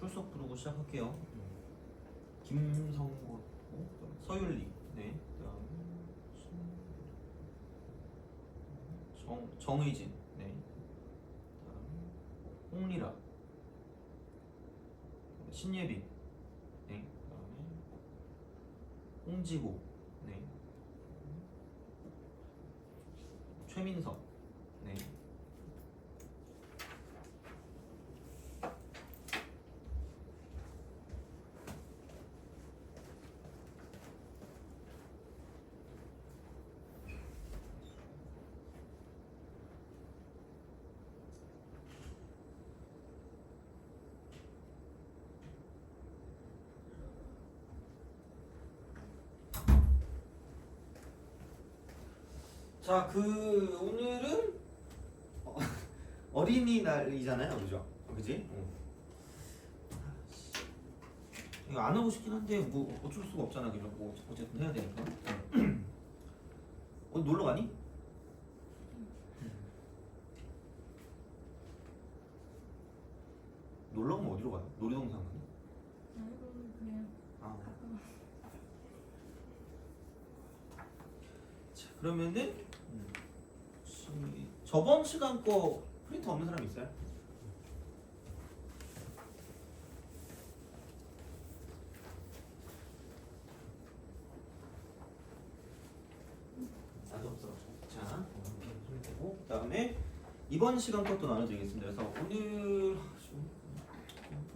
출석 부르고 시작할게요. 김성곤, 서율리, 네, 그다음 정의진, 네, 그다음 홍리라, 신예빈, 네, 그다음에 홍지호, 네, 최민석, 네. 자, 오늘은 어린이날이잖아요, 그죠? 그지? 이거 안 하고 싶긴 한데 뭐 어쩔 수가 없잖아, 그죠? 뭐 어쨌든 해야 되니까. 어디 놀러 가니? 놀러 가면 어디로 가요? 놀이동산 가니? 그냥 아. 자, 그러면은 저번 시간 거 프린터 없는 사람 있어요? 나도 없어. 자, 이렇게 하면 되고 그다음에 이번 시간 것도 나눠드리겠습니다. 그래서 오늘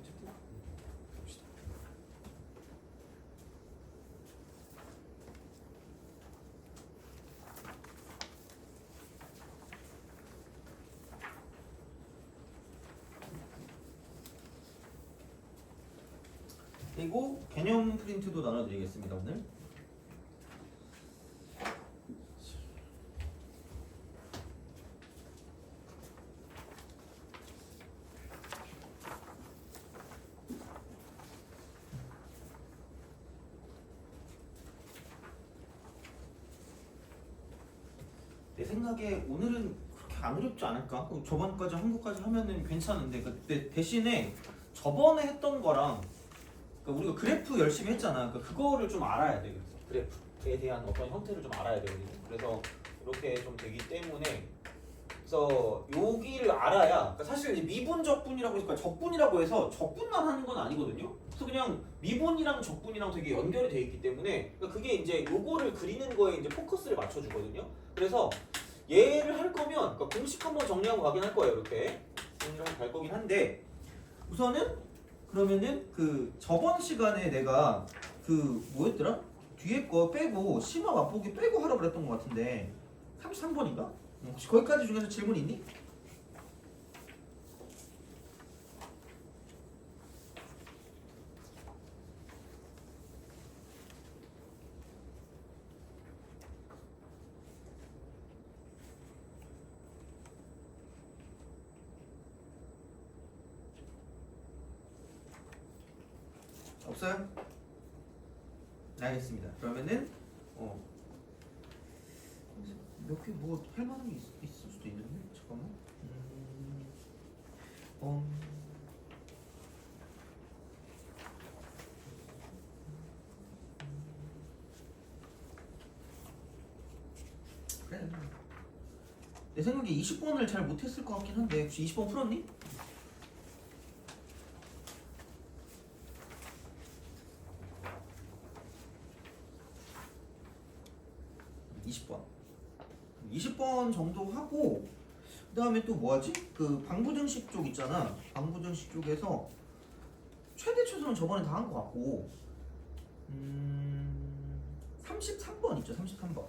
어쨌든 봅시다. 그리고 개념 프린트도 나눠드리겠습니다. 오늘. 내 생각에 오늘은 그렇게 안 어렵지 않을까? 저번까지 한 것까지 하면은 괜찮은데 근데 대신에 저번에 했던 거랑 그러니까 우리가 그래프 열심히 했잖아. 그거를 좀 알아야 돼. 그래서 그래프에 대한 어떤 형태를 좀 알아야 되거든요. 그래서 이렇게 좀 되기 때문에 그래서 여기를 알아야 그러니까 사실 이제 미분 적분이라고 해서 적분이라고 해서 적분만 하는 건 아니거든요. 그래서 그냥 미분이랑 적분이랑 되게 연결이 돼 있기 때문에 그러니까 그게 이제 요거를 그리는 거에 이제 포커스를 맞춰주거든요. 그래서 얘를 할 거면 그러니까 공식 한번 정리하고 가긴 할 거예요. 이렇게 정리하고 갈 거긴 한데 우선은 그러면은 저번 시간에 내가 뭐였더라? 뒤에 거 빼고 심화 맛보기 빼고 하라고 그랬던 것 같은데 33번인가? 혹시 거기까지 중에서 질문 있니? 없어요? 알겠습니다. 그러면은 몇 개 뭐 할 만한 게 있을 수도 있는데 잠깐만. 그래. 내 생각에 20번을 잘 못했을 것 같긴 한데 혹시 20번 풀었니? 정도 하고 그 다음에 또 뭐하지? 방부등식 쪽 있잖아. 방부등식 쪽에서 최대 최소는 저번에 다 한 것 같고 33번 있죠. 33번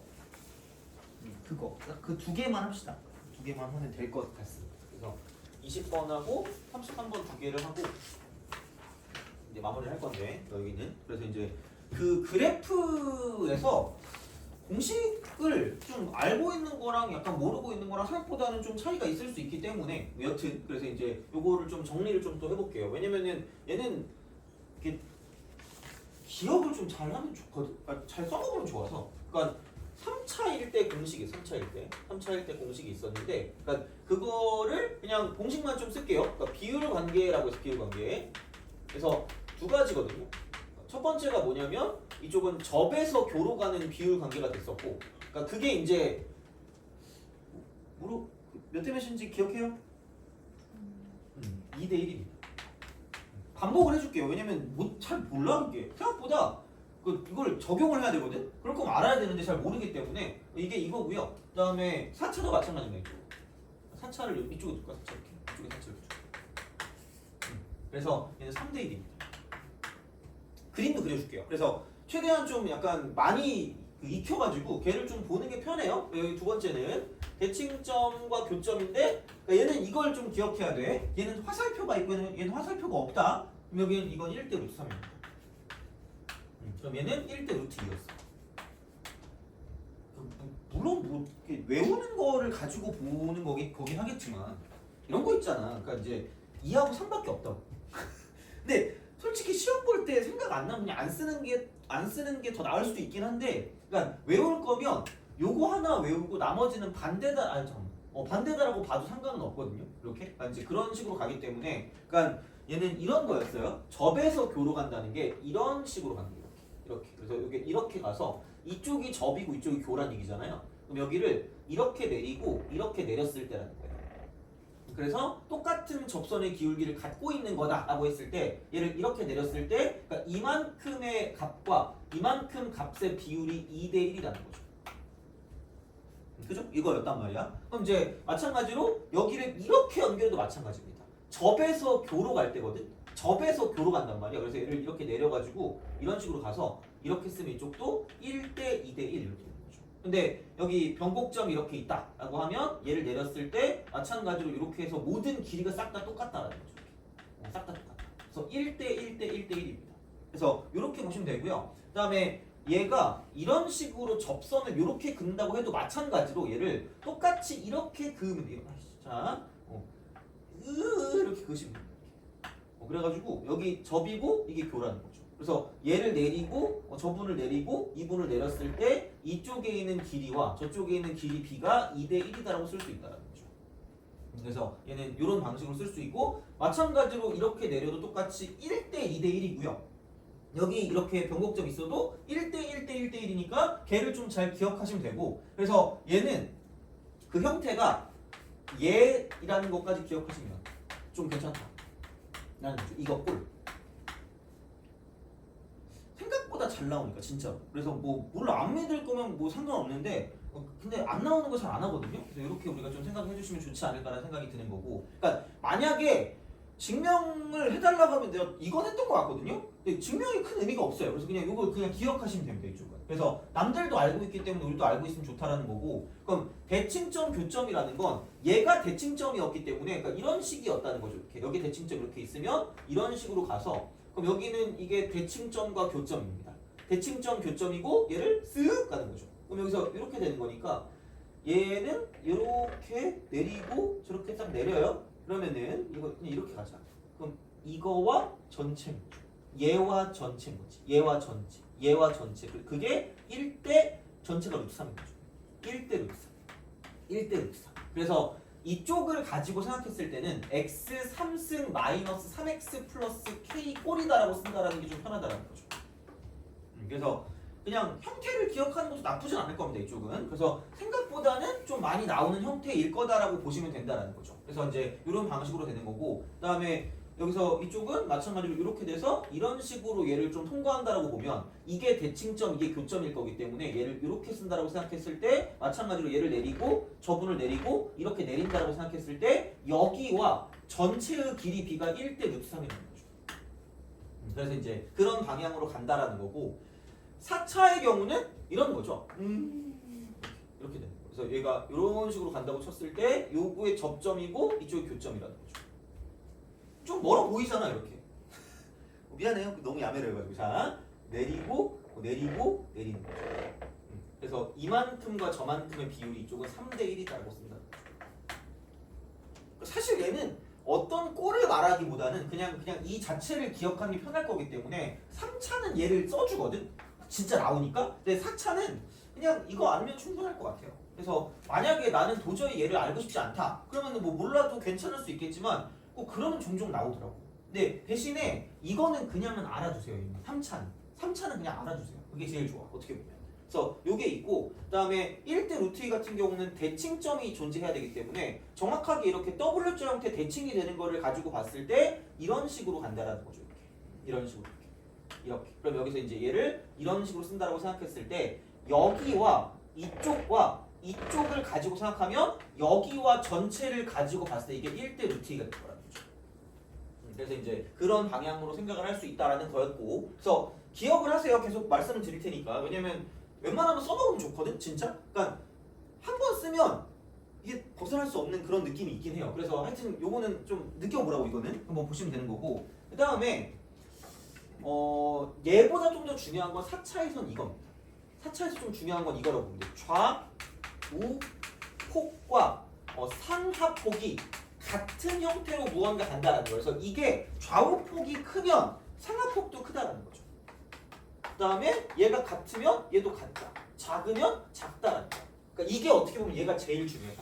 그거 그 두 개만 합시다. 두 개만 하면 될 것 같습니다. 그래서 20번하고 33번 두 개를 하고 이제 마무리를 할 건데 여기는 그래서 이제 그래프에서 공식을 좀 알고 있는 거랑 약간 모르고 있는 거랑 생각보다는 좀 차이가 있을 수 있기 때문에 여튼 그래서 이제 요거를 좀 정리를 좀 또 해볼게요. 왜냐면은 얘는 이렇게 기억을 좀 잘하면 좋거든. 그러니까 잘 써먹으면 좋아서. 그러니까 3차일 때 공식이 3차일 때 공식이 있었는데 그러니까 그거를 그냥 공식만 좀 쓸게요. 그러니까 비율 관계라고 해서 비율 관계. 그래서 두 가지거든요. 첫 번째가 뭐냐면 이쪽은 접에서 교로 가는 비율 관계가 됐었고, 그러니까 그게 이제 몇 대 몇인지 기억해요? 2대 1입니다. 반복을 해줄게요. 왜냐면 잘 몰라 그게 생각보다 이걸 적용을 해야 되거든. 그럴 거면 알아야 되는데 잘 모르기 때문에 이게 이거고요. 그다음에 4차도 마찬가지입니다. 이쪽 4차를 이쪽에 둘까? 4차 이렇게 이쪽에 4차를 둘까? 그래서 얘는 3대 1입니다. 그림도 그려줄게요. 그래서 최대한 좀 약간 많이 익혀가지고 걔를 좀 보는 게 편해요. 여기 두 번째는 대칭점과 교점인데, 그러니까 얘는 이걸 좀 기억해야 돼. 얘는 화살표가 있고 얘는 화살표가 없다. 그럼 여기는 이건 1대 루트 3입니다. 그럼 얘는 1대 루트 2였어. 물론 뭐 외우는 거를 가지고 보는 거긴 하겠지만 이런 거 있잖아. 그러니까 이제 2하고 3밖에 없다고. 근데 솔직히 시험 볼 때 생각 안 나면 그냥 안 쓰는 게 더 나을 수도 있긴 한데, 그러니까 외울 거면 요거 하나 외우고 나머지는 반대다라고 봐도 상관은 없거든요. 이렇게 그러니까 이제 그런 식으로 가기 때문에, 그러니까 얘는 이런 거였어요. 접에서 교로 간다는 게 이런 식으로 가는 거예요. 이렇게. 그래서 이게 이렇게 가서 이쪽이 접이고 이쪽이 교란 얘기잖아요. 그럼 여기를 이렇게 내리고 이렇게 내렸을 때라는 거예요. 그래서 똑같은 접선의 기울기를 갖고 있는 거다라고 했을 때, 얘를 이렇게 내렸을 때, 그러니까 이만큼의 값과 이만큼 값의 비율이 2대 1이라는 거죠. 그죠? 이거였단 말이야. 그럼 이제 마찬가지로 여기를 이렇게 연결해도 마찬가지입니다. 접에서 교로 갈 때거든. 접에서 교로 간단 말이야. 그래서 얘를 이렇게 내려가지고 이런 식으로 가서 이렇게 쓰면 이쪽도 1대 2대 1 이렇게 되는 거죠. 근데 여기 변곡점이 이렇게 있다라고 하면 얘를 내렸을 때 마찬가지로 이렇게 해서 모든 길이가 싹 다 똑같다라는 거죠. 싹 다 똑같다. 그래서 1대 1대 1대 1입니다. 그래서 이렇게 보시면 되고요. 그 다음에 얘가 이런 식으로 접선을 이렇게 긋는다고 해도 마찬가지로 얘를 똑같이 이렇게 그으면 돼요. 자, 이렇게 그으시면 됩니다. 그래가지고 여기 접이고 이게 교라는 거죠. 그래서 얘를 내리고 저분을 내리고 이분을 내렸을 때 이쪽에 있는 길이와 저쪽에 있는 길이 b가 2대 1이다라고 쓸 수 있다는 거죠. 그래서 얘는 이런 방식으로 쓸 수 있고, 마찬가지로 이렇게 내려도 똑같이 1대 2대 1이고요. 여기 이렇게 변곡점 있어도 1대 1대 1대 1이니까 걔를 좀 잘 기억하시면 되고, 그래서 얘는 그 형태가 얘라는 것까지 기억하시면 좀 괜찮다. 나는 이거 꿀. 생각보다 잘 나오니까 진짜로. 그래서 뭐 물론 안 믿을 거면 뭐 상관없는데 근데 안 나오는 거 잘 안 하거든요. 그래서 이렇게 우리가 좀 생각해 주시면 좋지 않을까라는 생각이 드는 거고, 그러니까 만약에 증명을 해달라고 하면 내가 이건 했던 것 같거든요. 근데 증명이 큰 의미가 없어요. 그래서 그냥 이걸 그냥 기억하시면 됩니다. 이쪽은. 그래서 남들도 알고 있기 때문에 우리도 알고 있으면 좋다라는 거고, 그럼 대칭점 교점이라는 건 얘가 대칭점이었기 때문에, 그러니까 이런 식이었다는 거죠. 이렇게 여기 대칭점 이렇게 있으면 이런 식으로 가서, 그럼 여기는 이게 대칭점과 교점입니다. 대칭점 교점이고 얘를 쓱 가는 거죠. 그럼 여기서 이렇게 되는 거니까 얘는 이렇게 내리고 저렇게 딱 내려요. 그러면은 이거 그냥 이렇게 가자. 그럼 이거와 전체인 거죠. 얘와 전체인 거지. 얘와 전체. 얘와 전체. 그게 1대 전체가 루트 3인 거죠. 1대 루트 3. 1대 루트 3. 그래서 이쪽을 가지고 생각했을 때는 x 3승 마이너스 3x 플러스 k 꼴이다라고 쓴다라는 게 좀 편하다라는 거죠. 그래서 그냥 형태를 기억하는 것도 나쁘진 않을 겁니다. 이쪽은. 그래서 생각보다는 좀 많이 나오는 형태일 거다라고 보시면 된다라는 거죠. 그래서 이제 이런 방식으로 되는 거고, 그 다음에 여기서 이쪽은 마찬가지로 이렇게 돼서 이런 식으로 얘를 좀 통과한다라고 보면 이게 대칭점, 이게 교점일 거기 때문에 얘를 이렇게 쓴다라고 생각했을 때 마찬가지로 얘를 내리고 저분을 내리고 이렇게 내린다라고 생각했을 때 여기와 전체의 길이 b가 1대 루트 3이라는 거죠. 그래서 이제 그런 방향으로 간다라는 거고, 4차의 경우는 이런 거죠. 이렇게 되는 거예요. 그래서 얘가 이런 식으로 간다고 쳤을 때 요거의 접점이고 이쪽이 교점이라는 거죠. 좀 멀어 보이잖아 이렇게. 미안해요. 너무 야매를 해가지고. 자, 내리고 내리고 내리는 거죠. 그래서 이만큼과 저만큼의 비율이 이쪽은 3대 1이다라고 쓴다. 사실 얘는 어떤 꼴을 말하기보다는 그냥 이 자체를 기억하는 게 편할 거기 때문에 3차는 얘를 써주거든. 진짜 나오니까. 근데 4차는 그냥 이거 알면 충분할 것 같아요. 그래서 만약에 나는 도저히 얘를 알고 싶지 않다. 그러면 뭐 몰라도 괜찮을 수 있겠지만 꼭 그러면 종종 나오더라고. 근데 대신에 이거는 그냥은 알아두세요. 3차는 그냥 알아두세요. 그게 제일 좋아. 어떻게 보면. 그래서 요게 있고 그다음에 1대 루트 2 같은 경우는 대칭점이 존재해야 되기 때문에 정확하게 이렇게 W자 형태 대칭이 되는 거를 가지고 봤을 때 이런 식으로 간다라는 거죠. 이런 식으로 이렇게. 그럼 여기서 이제 얘를 이런 식으로 쓴다라고 생각했을 때 여기와 이쪽과 이쪽을 가지고 생각하면 여기와 전체를 가지고 봤을 때 이게 1대 루트 2가 될 거라는 거죠. 그래서 이제 그런 방향으로 생각을 할 수 있다라는 거였고 그래서 기억을 하세요. 계속 말씀을 드릴 테니까. 왜냐면 웬만하면 써먹으면 좋거든 진짜. 그러니까 한 번 쓰면 이게 벗어날 수 없는 그런 느낌이 있긴 해요. 그래서 하여튼 요거는 좀 느껴보라고 이거는 한번 보시면 되는 거고 그 다음에 얘보다 좀 더 중요한 건 4차에선 이겁니다. 4차에서 좀 중요한 건 이거라고 보면 돼요. 좌우폭과 상하폭이 같은 형태로 무언가 간다는 거예요. 그래서 이게 좌우폭이 크면 상하폭도 크다는 거죠. 그 다음에 얘가 같으면 얘도 같다. 작으면 작다라는 거야. 그러니까 이게 어떻게 보면 얘가 제일 중요해요.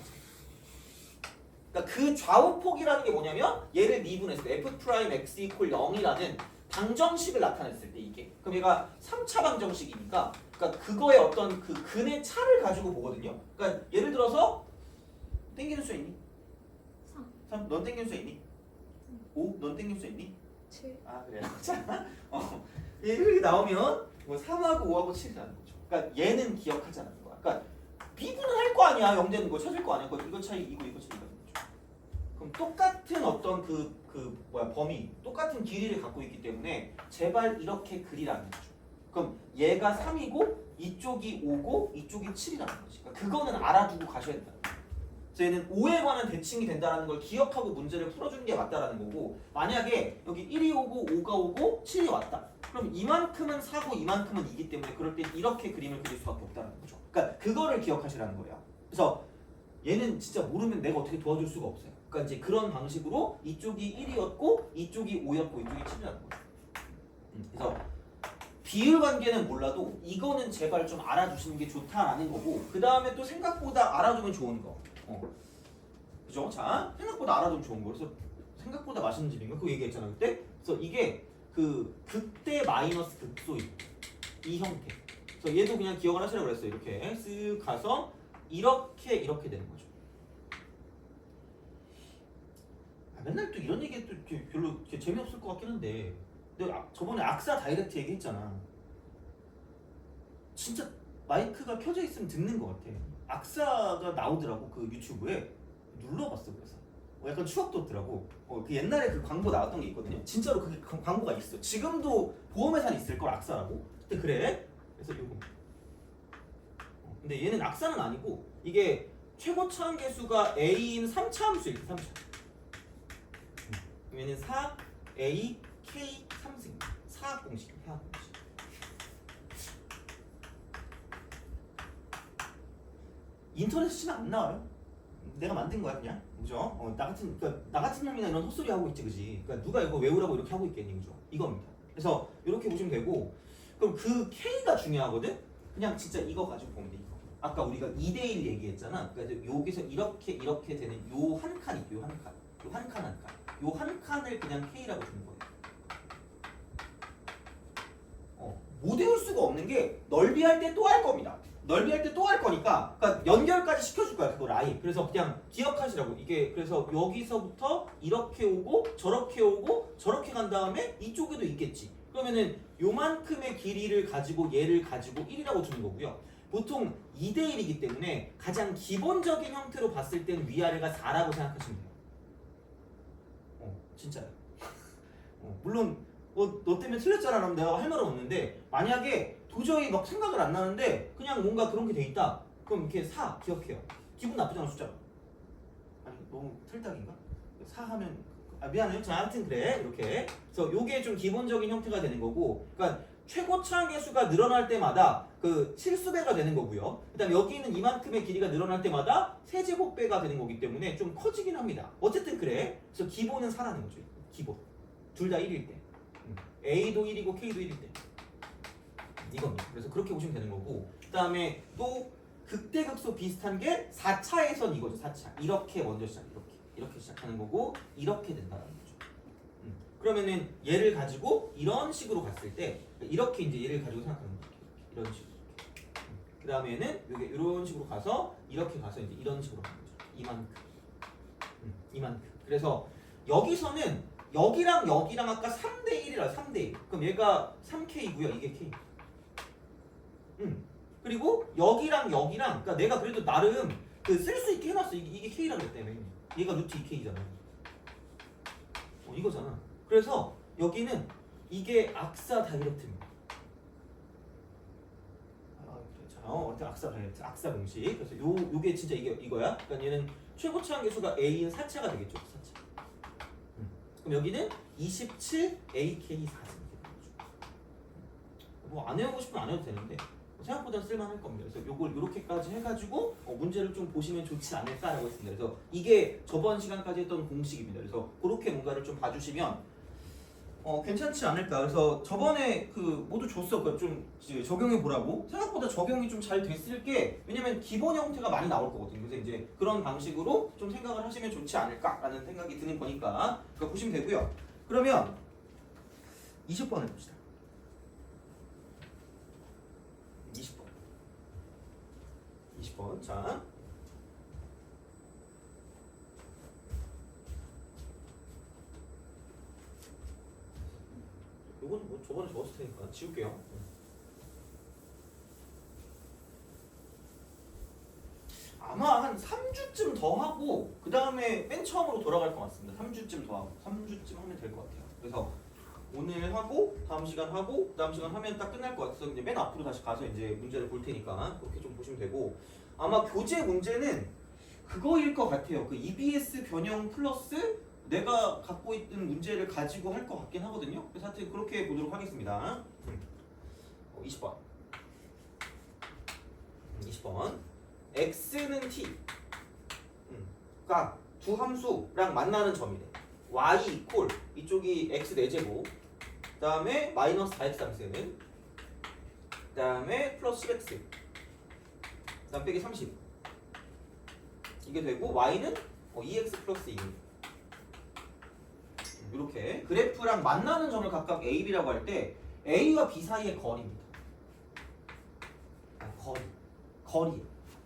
그러니까 그 좌우폭이라는 게 뭐냐면 얘를 미분했을 때 f'(x) = 0이라는 방정식을 나타냈을 때 이게 그럼 얘가 3차 방정식이니까 그러니까 그거의 어떤 그 근의 차를 가지고 보거든요. 그러니까 예를 들어서 땡기는 수 있니? 3. 넌 땡기는 수 있니? 5. 넌 땡기는 수 있니? 7. 아 그래요? 자, 이렇게 나오면 뭐 3하고 5하고 7이라는 거죠. 그러니까 얘는 기억하자는 거야. 그러니까 미분은 할 거 아니야. 0 되는 거 찾을 거 아니야. 이거 차이 이거 차이가 되는 거죠. 그럼 똑같은 어떤 범위, 똑같은 길이를 갖고 있기 때문에 제발 이렇게 그리라는 거죠. 그럼 얘가 3이고 이쪽이 5고 이쪽이 7이라는 거지. 그러니까 그거는 알아두고 가셔야 된다. 그래서 얘는 5에 관한 대칭이 된다는 걸 기억하고 문제를 풀어주는 게 맞다라는 거고 만약에 여기 1이 오고 5가 오고 7이 왔다. 그럼 이만큼은 4고 이만큼은 2기 때문에 그럴 때 이렇게 그림을 그릴 수밖에 없다는 거죠. 그러니까 그거를 기억하시라는 거예요. 그래서 얘는 진짜 모르면 내가 어떻게 도와줄 수가 없어요. 그러니까 이제 그런 방식으로 이쪽이 1이었고 이쪽이 5였고 이쪽이 7이라는 거죠. 그래서 비율 관계는 몰라도 이거는 제발 좀 알아두시는 게 좋다라는 거고 그 다음에 또 생각보다 알아두면 좋은 거. 그죠? 자, 생각보다 알아두면 좋은 거. 그래서 생각보다 맛있는 집인가? 그거 얘기했잖아 그때. 그래서 이게 그 극대 마이너스 극소인 이 형태. 그래서 얘도 그냥 기억을 하시라고 그랬어요. 이렇게 쓱 가서 이렇게 되는 거죠. 맨날 또 이런 얘기 또 별로 재미없을 것 같긴 한데 내가 저번에 악사 다이렉트 얘기했잖아. 진짜 마이크가 켜져 있으면 듣는 것 같아. 악사가 나오더라고 그 유튜브에. 눌러봤어. 그래서 약간 추억 돋더라고. 그 옛날에 그 광고 나왔던 게 있거든요. 진짜로 그게 광고가 있어. 지금도 보험회사는 있을 걸 악사라고. 근데 그래. 그래서 요거. 근데 얘는 악사는 아니고 이게 최고 차함계수가 a인 3차 함수일 때 3차. 얘는 4 a k 3승. 사학 공식. 인터넷 치면 안 나와요. 내가 만든 거야 그냥. 그죠? 나 같은 놈이나 이런 헛소리 하고 있지, 그지? 그러니까 누가 이거 외우라고 이렇게 하고 있겠니, 그죠? 이겁니다. 그래서 이렇게 보시면 되고, 그럼 그 K가 중요하거든. 그냥 진짜 이거 가지고 보면 돼. 이거. 아까 우리가 2대1 얘기했잖아. 그러니까 여기서 이렇게 되는 요 한 칸이 있고, 요 한 칸. 요 한 칸을 그냥 K라고 주는 거예요. 못 외울 수가 없는 게 넓이할 때 또 할 겁니다. 넓이할 때 또 할 거니까 그러니까 연결까지 시켜줄 거야 그걸 아예. 그래서 그냥 기억하시라고. 이게 그래서 여기서부터 이렇게 오고 저렇게 간 다음에 이쪽에도 있겠지. 그러면은 요만큼의 길이를 가지고 얘를 가지고 1이라고 주는 거고요. 보통 2대1이기 때문에 가장 기본적인 형태로 봤을 때는 위아래가 4라고 생각하시면 돼요. 진짜요. 물론 너 때문에 틀렸잖아 그러면 내가 할 말은 없는데 만약에 도저히 막 생각을 안 나는데 그냥 뭔가 그런 게 돼 있다 그럼 이렇게 4 기억해요. 기분 나쁘잖아 숫자가. 아니 너무 틀딱인가? 4 하면 미안해요. 자 아무튼 그래 이렇게. 그래서 요게 좀 기본적인 형태가 되는 거고 그러니까 최고차 계수가 늘어날 때마다 그 실수배가 되는 거고요. 그다음 여기는 이만큼의 길이가 늘어날 때마다 세제곱배가 되는 거기 때문에 좀 커지긴 합니다. 어쨌든 그래. 그래서 기본은 4라는 거죠. 기본. 둘 다 1일 때. A도 1이고 K도 1일 때. 이겁니다. 그래서 그렇게 보시면 되는 거고 그다음에 또 극대극소 비슷한 게 4차에선 이거죠. 4차. 이렇게 먼저 시작. 이렇게 시작하는 거고 이렇게 된다는 거죠. 그러면은 얘를 가지고 이런 식으로 갔을 때 이렇게 이제 얘를 가지고 생각하는 거예요. 이런 식으로. 그 다음에는 이게 이런 식으로 가서 이렇게 가서 이제 이런 식으로 가는 거죠. 이만큼. 이만큼. 그래서 여기서는 여기랑 여기랑 아까 3대 1이라 3대 1. 그럼 얘가 3K고요. 이게 K. 그리고 여기랑 여기랑 그러니까 내가 그래도 나름 그 쓸 수 있게 해놨어. 이게 K라 그랬다며. 얘가 루트 2K잖아. 이거잖아. 그래서 여기는 이게 악사 다이렉트입니다. 악사 다이렉트, 악사 공식. 그래서 요게 진짜 이거야. 그러니까 얘는 최고 차항 계수가 A인 4차가 되겠죠. 4차. 그럼 여기는 27AK 4차. 뭐 안 외우고 싶으면 안 해도 되는데 생각보다 쓸만할 겁니다. 그래서 요걸 이렇게까지 해가지고 문제를 좀 보시면 좋지 않을까라고 했습니다. 그래서 이게 저번 시간까지 했던 공식입니다. 그래서 그렇게 뭔가를 좀 봐주시면 괜찮지 않을까. 그래서 저번에 그 모두 줬어. 그러니까 좀 이제 적용해 보라고. 생각보다 적용이 좀 잘 됐을 게 왜냐면 기본 형태가 많이 나올 거거든요. 그래서 이제 그런 방식으로 좀 생각을 하시면 좋지 않을까라는 생각이 드는 거니까 그거 보시면 되고요. 그러면 20번 해봅시다. 20번. 자. 요거는 뭐 저번에 적었을 테니까 지울게요. 아마 한 3주쯤 더 하고 그 다음에 맨 처음으로 돌아갈 것 같습니다. 3주쯤 더 하고 3주쯤 하면 될 것 같아요. 그래서 오늘 하고 다음 시간 하고 그 다음 시간 하면 딱 끝날 것 같아서 이제 맨 앞으로 다시 가서 이제 문제를 볼 테니까 그렇게 좀 보시면 되고 아마 교재 문제는 그거일 것 같아요. 그 EBS 변형 플러스 내가 갖고 있는 문제를 가지고 할 것 같긴 하거든요. 그래서 하여튼 그렇게 보도록 하겠습니다. 20번. 20번. x는 t가 두 함수랑 만나는 점이래. y 이퀄 이쪽이 x 4제곱 그 다음에 마이너스 4x 함수는 그 다음에 플러스 10x 그 다음 빼기 30 이게 되고 y는 2x 플러스 2 이렇게 그래프랑 만나는 점을 각각 a, b라고 할 때 a와 b 사이의 거리입니다.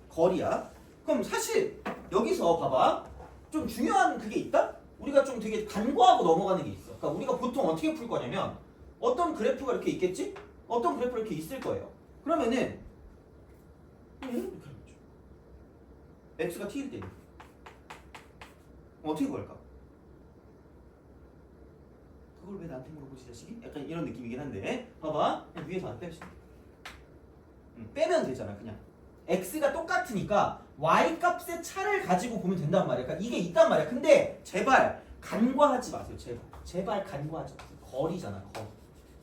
거리야. 그럼 사실 여기서 봐봐 좀 중요한 그게 있다? 우리가 좀 되게 간과하고 넘어가는 게 있어. 그러니까 우리가 보통 어떻게 풀 거냐면 어떤 그래프가 이렇게 있겠지? 어떤 그래프가 이렇게 있을 거예요. 그러면은 이렇게 하는 거죠. x가 t일 때 어떻게 구할까? 그걸 왜 나한테 물어보지 자식이? 약간 이런 느낌이긴 한데 봐봐 그냥 위에서 안 빼시면 빼면 되잖아. 그냥 x가 똑같으니까 y 값의 차를 가지고 보면 된단 말이야. 그러니까 이게 있단 말이야. 근데 제발 간과하지 마세요. 제발 간과하지 마세요. 거리잖아.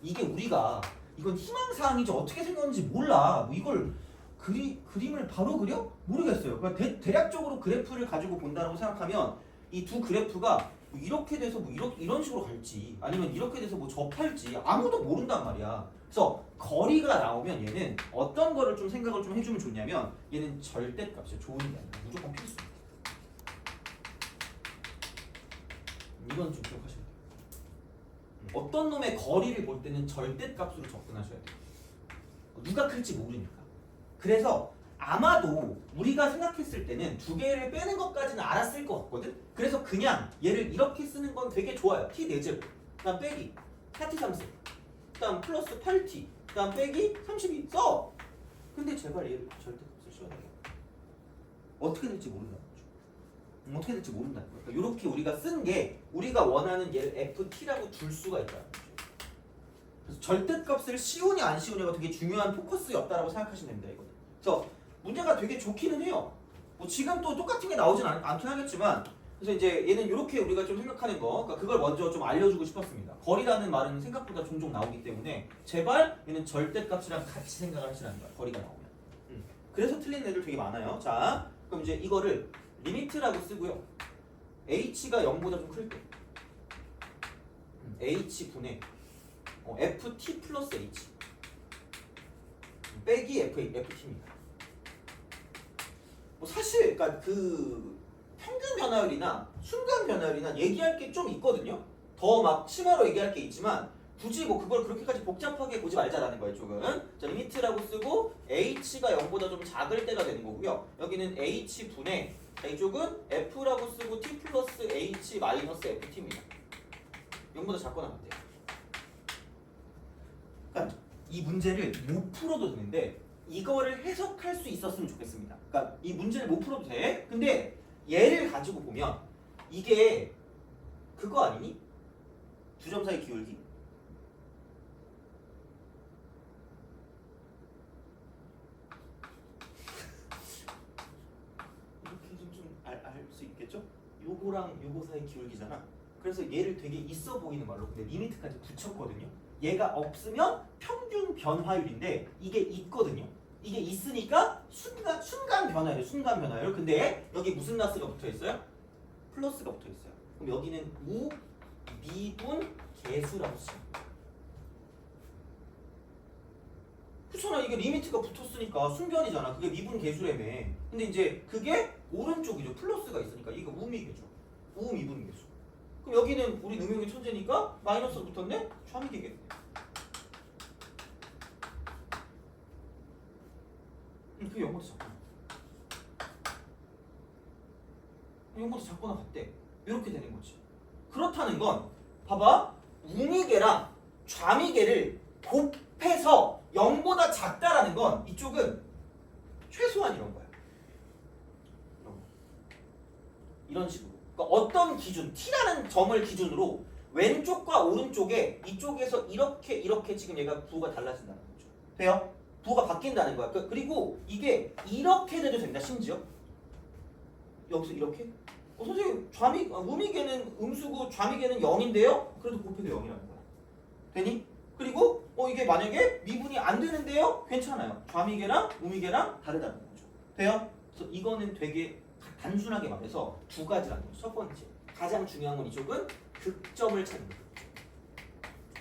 이게 우리가 이건 희망사항이지 어떻게 생겼는지 몰라. 뭐 이걸 그림을 바로 그려? 모르겠어요. 그러니까 대략적으로 그래프를 가지고 본다고 생각하면 이 두 그래프가 뭐 이렇게 돼서 뭐 이런 식으로 갈지 아니면 이렇게 돼서 뭐 접할지 아무도 모른단 말이야. 그래서 거리가 나오면 얘는 어떤 거를 좀 생각을 좀 해주면 좋냐면 얘는 절대값이야. 좋은 게 아니라 무조건 필수. 이건 좀 기억하셔야 돼요. 어떤 놈의 거리를 볼 때는 절대값으로 접근하셔야 돼요. 누가 클지 모르니까. 그래서 아마도 우리가 생각했을 때는 두 개를 빼는 것까지는 알았을 것 같거든? 그래서 그냥 얘를 이렇게 쓰는 건 되게 좋아요. t 4제곱, 그 다음 빼기 4t 3세, 그 다음 플러스 8t, 그 다음 빼기 32 써! 근데 제발 얘를 절대값을 써야 돼요. 어떻게 될지 모른다는 거죠. 어떻게 될지 모른다는 거예요. 그러니까 이렇게 우리가 쓴 게 우리가 원하는 얘를 ft라고 둘 수가 있다는 거죠. 그래서 절대값을 씌우냐 안 씌우냐가 되게 중요한 포커스였다라고 생각하시면 됩니다. 이거는. 그래서 문제가 되게 좋기는 해요. 뭐 지금 또 똑같은 게 나오진 않긴 하겠지만 그래서 이제 얘는 이렇게 우리가 좀 생각하는 거 그러니까 그걸 먼저 좀 알려주고 싶었습니다. 거리라는 말은 생각보다 종종 나오기 때문에 제발 얘는 절대값이랑 같이 생각을 하시라는 거야. 거리가 나오면. 그래서 틀린 애들 되게 많아요. 자 그럼 이제 이거를 리미트라고 쓰고요. h가 0보다 좀 클 때 h분의 ft 플러스 h 빼기 ft입니다. 뭐 사실 그러니까 그 평균 변화율이나 순간 변화율이나 얘기할 게 좀 있거든요. 더 더 막 심화로 얘기할 게 있지만 굳이 뭐 그걸 그렇게까지 복잡하게 보지 말자라는 거예요. 이쪽은 자, 리미트라고 쓰고 h가 0보다 좀 작을 때가 되는 거고요. 여기는 h분의 자, 이쪽은 f라고 쓰고 t 플러스 h 마이너스 ft입니다. 0보다 작거나 같대요. 그러니까 이 문제를 못 풀어도 되는데 이거를 해석할 수 있었으면 좋겠습니다. 그러니까 이 문제를 못 풀어도 돼. 근데 얘를 가지고 보면 이게 그거 아니니? 두 점 사이 기울기? 이렇게 좀 알 수 있겠죠? 요거랑 요거 사이 기울기잖아. 그래서 얘를 되게 있어 보이는 말로 근데 리미트까지 붙였거든요. 얘가 없으면 평균 변화율인데 이게 있거든요. 이게 있으니까 순간 변화율, 순간 변화율. 근데 여기 무슨 나스가 붙어 있어요? 플러스가 붙어 있어요. 그럼 여기는 우 미분 개수라고 써. 그렇잖아. 이게 리미트가 붙었으니까 순변이잖아. 그게 미분 개수라며. 근데 이제 그게 오른쪽이죠. 플러스가 있으니까 이거 우미개죠. 우미분 개수. 그럼 여기는 우리 능용의 천재니까 마이너스가 붙었네? 좌미개겠네. 그게 0보다 작거나 0보다 작거나 같대. 이렇게 되는 거지. 그렇다는 건 봐봐. 우미개랑 좌미개를 곱해서 0보다 작다라는 건 이쪽은 최소한 이런 거야. 이런 식으로. 그러니까 어떤 기준, t라는 점을 기준으로 왼쪽과 오른쪽에 이쪽에서 이렇게 지금 얘가 부호가 달라진다는 거죠. 돼요? 부호가 바뀐다는 거야. 그리고 이게 이렇게 돼도 된다. 심지어 여기서 이렇게. 선생님 우미계는 음수고 좌미계는 0인데요? 그래도 곱해도 0이라는 거야. 되니? 그리고 이게 만약에 미분이 안 되는데요? 괜찮아요. 좌미계랑 우미계랑 다르다는 거죠. 돼요? 그래서 이거는 되게 단순하게 말해서 두 가지라는 거죠. 첫 번째, 가장 중요한 건 이쪽은 극점을 찾는 거예요.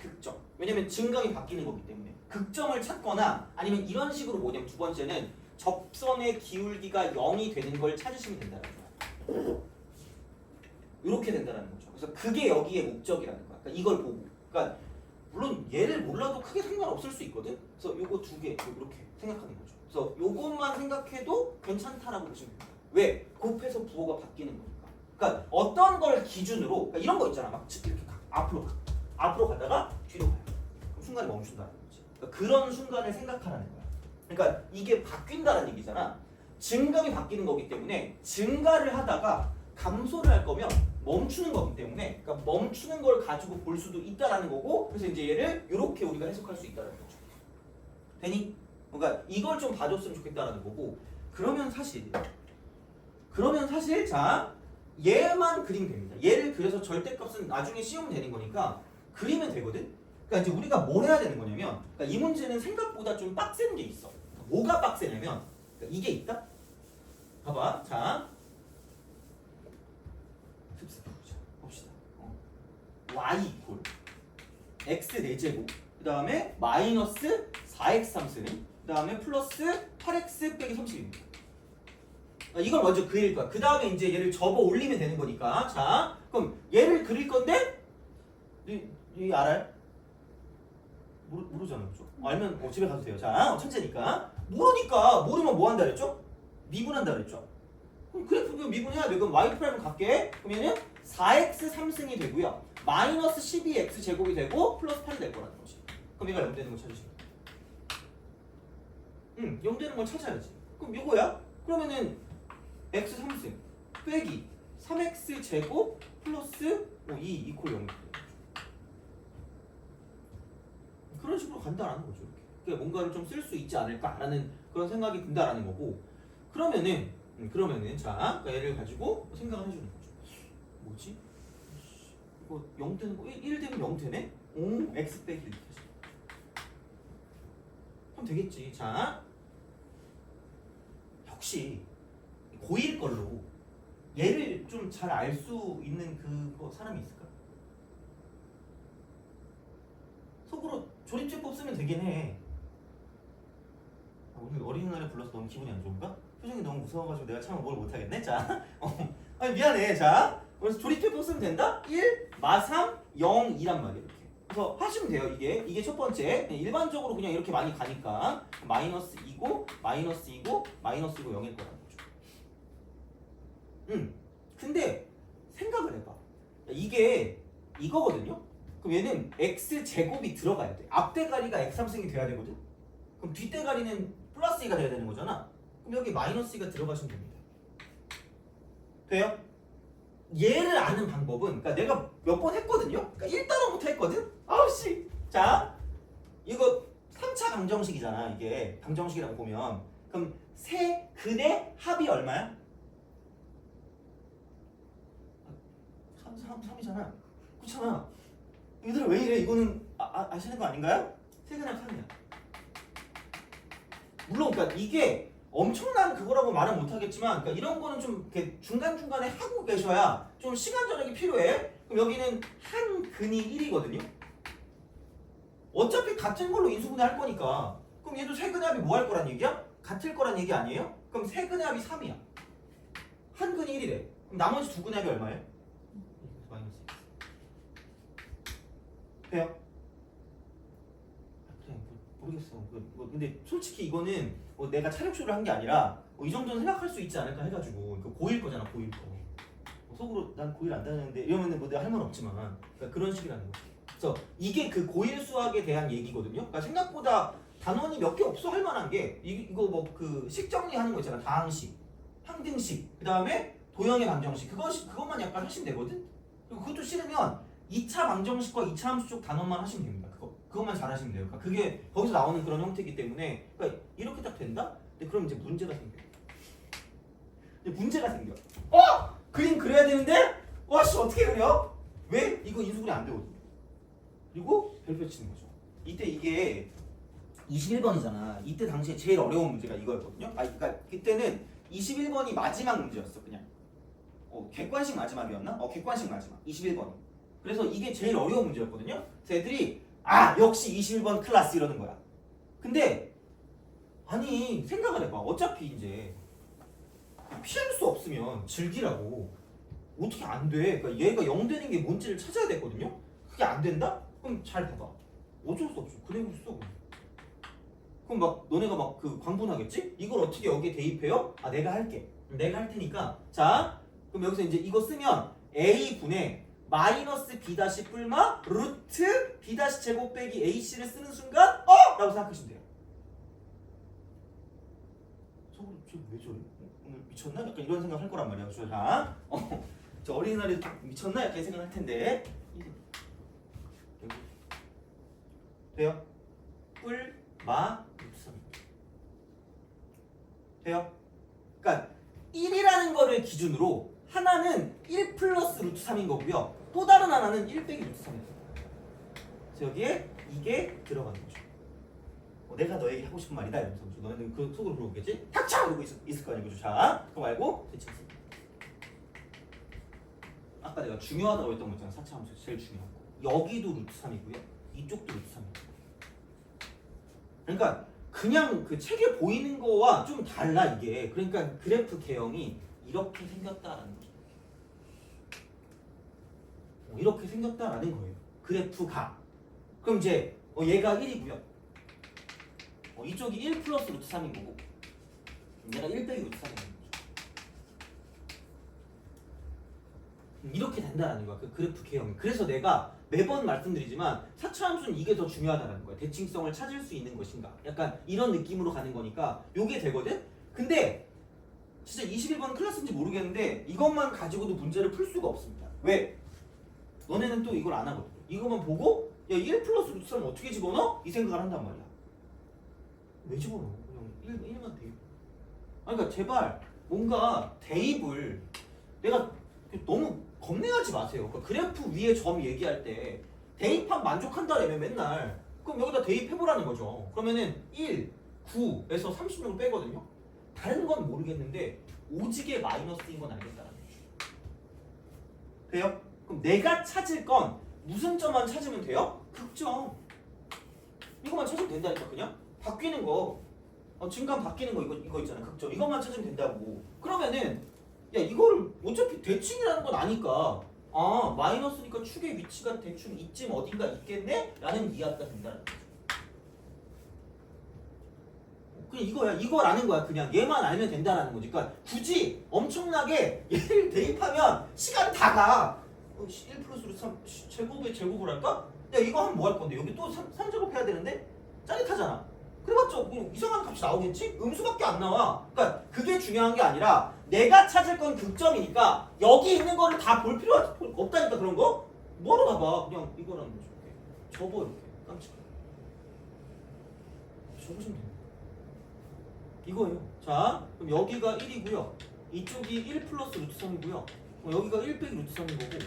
극점. 왜냐면 증감이 바뀌는 거기 때문에 극점을 찾거나 아니면 이런 식으로 뭐냐면 두 번째는 접선의 기울기가 0이 되는 걸 찾으시면 된다는 거야. 이렇게 된다는 거죠. 그래서 그게 여기의 목적이라는 거야. 그러니까 이걸 보고. 그러니까 물론 얘를 몰라도 크게 상관없을 수 있거든. 그래서 요거 두 개 이렇게 생각하는 거죠. 그래서 요것만 생각해도 괜찮다라고 보시면 됩니다. 왜? 곱해서 부호가 바뀌는 거니까. 그러니까 어떤 걸 기준으로 그러니까 이런 거 있잖아. 막 이렇게 앞으로 가다가 뒤로 가요. 그럼 순간에 멈춘다는 거지. 그러니까 그런 순간을 생각하라는 거야. 그러니까 이게 바뀐다는 얘기잖아. 증감이 바뀌는 거기 때문에 증가를 하다가 감소를 할 거면 멈추는 거기 때문에 그러니까 멈추는 걸 가지고 볼 수도 있다라는 거고 그래서 이제 얘를 이렇게 우리가 해석할 수 있다는 거죠. 되니? 그러니까 이걸 좀 봐줬으면 좋겠다라는 거고 그러면 사실 자 얘만 그리면 됩니다. 얘를 그래서 절대값은 나중에 씌우면 되는 거니까 그리면 되거든. 그러니까 이제 우리가 뭘 해야 되는 거냐면 그러니까 이 문제는 생각보다 좀 빡센 게 있어. 뭐가 빡세냐면 그러니까 이게 있다. 봐봐. 자 봅시다. y 이퀄 x 4제곱 그 다음에 마이너스 4x 3승 그 다음에 플러스 8x 빼기 30입니다. 이걸 먼저 그릴 거야. 그 다음에 이제 얘를 접어 올리면 되는 거니까. 자, 그럼 얘를 그릴 건데, 이 알아요? 모르잖아, 그죠? 알면 집에 가도 돼요. 자, 천재니까. 모르면 뭐 한다 그랬죠? 미분한다 그랬죠? 그럼 그래프도 미분해야 돼. 그럼 y 프라임 갈게. 그러면은 4x 3승이 되고요. 마이너스 12x 제곱이 되고 플러스 8이 될 거라는 거지. 그럼 얘가 0 되는 걸 찾으시면 돼. 0 되는 걸 찾아야지. 그럼 이거야? 그러면은 x 3승 빼기 3x 제곱 플러스 2 이퀄 0 그런 식으로 간다라는 거죠. 이렇게. 그러니까 뭔가를 좀 쓸 수 있지 않을까라는 그런 생각이 든다라는 거고 그러면은 자 그러니까 얘를 가지고 생각을 해주는 거죠. 뭐지? 이거 0 되는 거 1 되면 0 되네? 오 x 빼기 1 그럼 되겠지. 자 혹시 고1 걸로 얘를 좀 잘 알 수 있는 그 사람이 있을까? 속으로 조립제법 쓰면 되긴 해. 오늘 어린이날에 불러서 너무 기분이 안 좋은가? 표정이 너무 무서워가지고 내가 참 뭘 못하겠네? 자, 아니 미안해. 자, 그래서 조립제법 쓰면 된다? 1, 마3, 0, 2란 말이에요. 이렇게. 그래서 하시면 돼요. 이게 첫 번째. 일반적으로 그냥 이렇게 많이 가니까 마이너스 2고 마이너스 2고 마이너스 2고 0일 거라는 거죠. 근데 생각을 해봐. 이게 이거거든요. 그럼 얘는 x 제곱이 들어가야 돼. 앞대가리가 x 함수이 돼야 되거든. 그럼 뒷대가리는 플러스 2가 돼야 되는 거잖아. 그럼 여기 마이너스 2가 들어가시면 됩니다. 돼요? 얘를 아는 방법은, 그러니까 내가 몇 번 했거든요. 그러니까 1단원부터 했거든. 아우씨. 자, 이거 3차 방정식이잖아. 이게 방정식이라고 보면 그럼 세 근의 합이 얼마야? 3이잖아. 그렇잖아. 얘들아 왜 이래? 이거는 아시는 거 아닌가요? 세 근의 합 3이야. 물론 그러니까 이게 엄청난 그거라고 말은 못하겠지만, 그러니까 이런 거는 좀 이렇게 중간중간에 하고 계셔야 좀 시간 절약이 필요해. 그럼 여기는 한 근이 1이거든요. 어차피 같은 걸로 인수분해 할 거니까. 그럼 얘도 세 근의 합이 뭐 할 거란 얘기야? 같을 거란 얘기 아니에요? 그럼 세 근의 합이 3이야. 한 근이 1이래. 그럼 나머지 두 근의 합이 얼마예요? 마이너스 2. 돼요? 그래, 모르겠어. 근데 솔직히 이거는 내가 차력쇼를 한 게 아니라 이 정도는 생각할 수 있지 않을까 해가지고. 고1 거잖아, 고1 거. 속으로 난 고1 안 다녔는데 이러면 내가 할 말 없지만, 그러니까 그런 식이라는 거지. 그래서 이게 그 고1 수학에 대한 얘기거든요. 그러니까 생각보다 단원이 몇 개 없어 할 만한 게 이거 뭐 그 식 정리하는 거 있잖아. 다항식, 항등식, 그 다음에 도형의 방정식, 그것만 약간 하시면 되거든. 그리고 그것도 싫으면 2차 방정식과 2차 함수 쪽 단원만 하시면 됩니다. 그것만 잘 하시면 돼요. 그러니까 그게 거기서 나오는 그런 형태이기 때문에, 그러니까 이렇게 딱 된다? 근데 그럼 이제 문제가 생겨. 그림 그려야 되는데? 와씨 어떻게 그려? 왜? 이거 인수분해 안 되거든. 그리고 별표 치는 거죠. 이때 이게 21번이잖아. 이때 당시에 제일 어려운 문제가 이거였거든요. 그러니까 그때는 21번이 마지막 문제였어. 그냥 객관식 마지막이었나? 객관식 마지막 21번이. 그래서 이게 제일 어려운 문제였거든요. 그래서 애들이 역시 21번 클래스 이러는 거야. 근데 아니 생각을 해봐. 어차피 이제 피할 수 없으면 즐기라고. 어떻게 안 돼? 그러니까 얘가 0 되는 게 뭔지를 찾아야 되거든요. 그게 안 된다? 그럼 잘 봐봐. 어쩔 수 없어. 그대로 써. 그럼 막 너네가 막 그 광분하겠지? 이걸 어떻게 여기에 대입해요? 내가 할게. 내가 할 테니까. 자, 그럼 여기서 이제 이거 쓰면 a분의 마이너스 b 다시 뿔마 루트 b 다시 제곱 빼기 ac를 쓰는 순간 라고 생각하시면 돼요. 속으로 왜 저래? 오늘 미쳤나? 약간 이런 생각 할 거란 말이야. 그죠? 자, 저 어린이날에 미쳤나? 약간 생각할 텐데. 여기 돼요? 뿔마 루트 3 돼요? 그러니까 1이라는 거를 기준으로 하나는 1 플러스 루트 3인 거고요. 또 다른 하나는 1 빼기 루트 3이에요. 그래서 여기에 이게 들어가는 거죠. 내가 너에게 하고 싶은 말이다 이러면서. 너네는 그 속으로 그러겠지? 탁차! 이러고 있을 거 아니고. 자, 그거 말고 대칭. 아까 내가 중요하다고 했던 거 있잖아. 4차 함수 제일 중요한 거. 여기도 루트 3이고요. 이쪽도 루트 3이에요. 그러니까 그냥 그 책에 보이는 거와 좀 달라 이게. 그러니까 그래프 개형이 이렇게 생겼다라는 거죠. 이렇게 생겼다라는 거예요. 그래프가. 그럼 이제 얘가 1이고요. 이쪽이 1 플러스 루트 3인 거고, 얘가 1 빼기 루트 3인 거죠. 이렇게 된다라는 거야. 그 그래프 개형이. 그래서 내가 매번 말씀드리지만 4차 함수는 이게 더 중요하다는 거야. 대칭성을 찾을 수 있는 것인가. 약간 이런 느낌으로 가는 거니까 요게 되거든? 근데 진짜 21번 클래스인지 모르겠는데 이것만 가지고도 문제를 풀 수가 없습니다. 왜? 너네는 또 이걸 안 하거든. 이것만 보고 1 플러스 루트 3을 어떻게 집어넣어? 이 생각을 한단 말이야. 왜 집어넣어? 그냥 1만 대입. 그러니까 제발 뭔가 대입을 내가 너무 겁내하지 마세요. 그러니까 그래프 위에 점 얘기할 때 대입하면 만족한다라며 맨날. 그럼 여기다 대입해보라는 거죠. 그러면은 1, 9에서 36을 빼거든요. 다른 건 모르겠는데 오지게 마이너스인 건 알겠다라는 거죠. 돼요? 그럼 내가 찾을 건 무슨 점만 찾으면 돼요? 극점. 이거만 찾으면 된다니까. 그냥 바뀌는 거, 증감 바뀌는 거 이거 있잖아. 극점. 이것만 찾으면 된다고. 그러면은 이거를 어차피 대칭이라는 건 아니까 아 마이너스니까 축의 위치가 대충 이쯤 어딘가 있겠네? 라는 이해가 된다는 거죠. 그냥 이거야. 이걸 아는 거야. 그냥 얘만 알면 된다라는 거지. 그러니까 굳이 엄청나게 얘를 대입하면 시간 다 가. 1 플러스 루트 3 제곱에 제곱을 할까? 야 이거 하면 뭐 할 건데? 여기 또 3제곱 해야 되는데? 짜릿하잖아. 그래봤자 뭐 이상한 값이 나오겠지? 음수밖에 안 나와. 그러니까 그게 중요한 게 아니라 내가 찾을 건 극점이니까 여기 있는 거를 다 볼 필요가 없다니까. 그런 거? 뭐하러 봐봐. 그냥 이거라는 거죠. 접어 이렇게 깜찍하게 접으시면 됩니다. 이거예요. 자, 그럼 여기가 1이고요. 이쪽이 1 플러스 루트 3이고요. 여기가 1 빼기 루트 3인 거고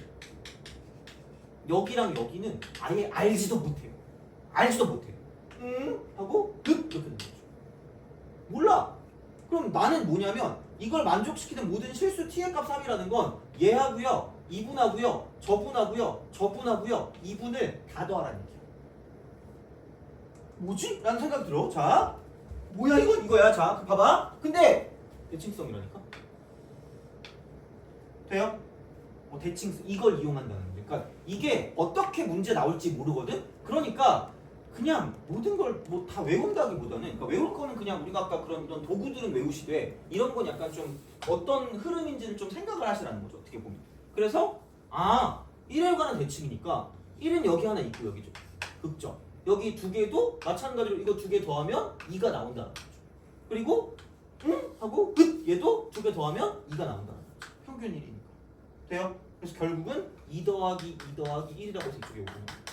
여기랑 여기는 아예 알지도 못해요. 알지도 못해요. 하고 이렇게 되는 거죠. 몰라. 그럼 나는 뭐냐면 이걸 만족시키는 모든 실수 t의 값 3이라는 건 얘하고요, 이분하고요, 저분하고요, 저분하고요, 이분을 다 더하라는 얘기야. 뭐지? 라는 생각이 들어. 자, 뭐야 이건 이거야. 자, 봐봐. 근데 대칭성이라니까. 돼요? 대칭성 이걸 이용한다는 거지. 그러니까 이게 어떻게 문제 나올지 모르거든. 그러니까 그냥 모든 걸 뭐 다 외운다기보다는, 그러니까 외울 거는 그냥 우리가 아까 그런 이런 도구들은 외우시되 이런 건 약간 좀 어떤 흐름인지를 좀 생각을 하시라는 거죠. 어떻게 보면. 그래서 1에 관한 대칭이니까 1은 여기 하나 있고 여기죠. 극점. 여기 두 개도 마찬가지로 이거 두 개 더하면 2가 나온다는 거죠. 그리고 하고 얘도 두 개 더하면 2가 나온다는 거죠. 평균 1이니까. 돼요? 그래서 결국은 2 더하기 2 더하기 1이라고 해서 이쪽에 오는 거예요.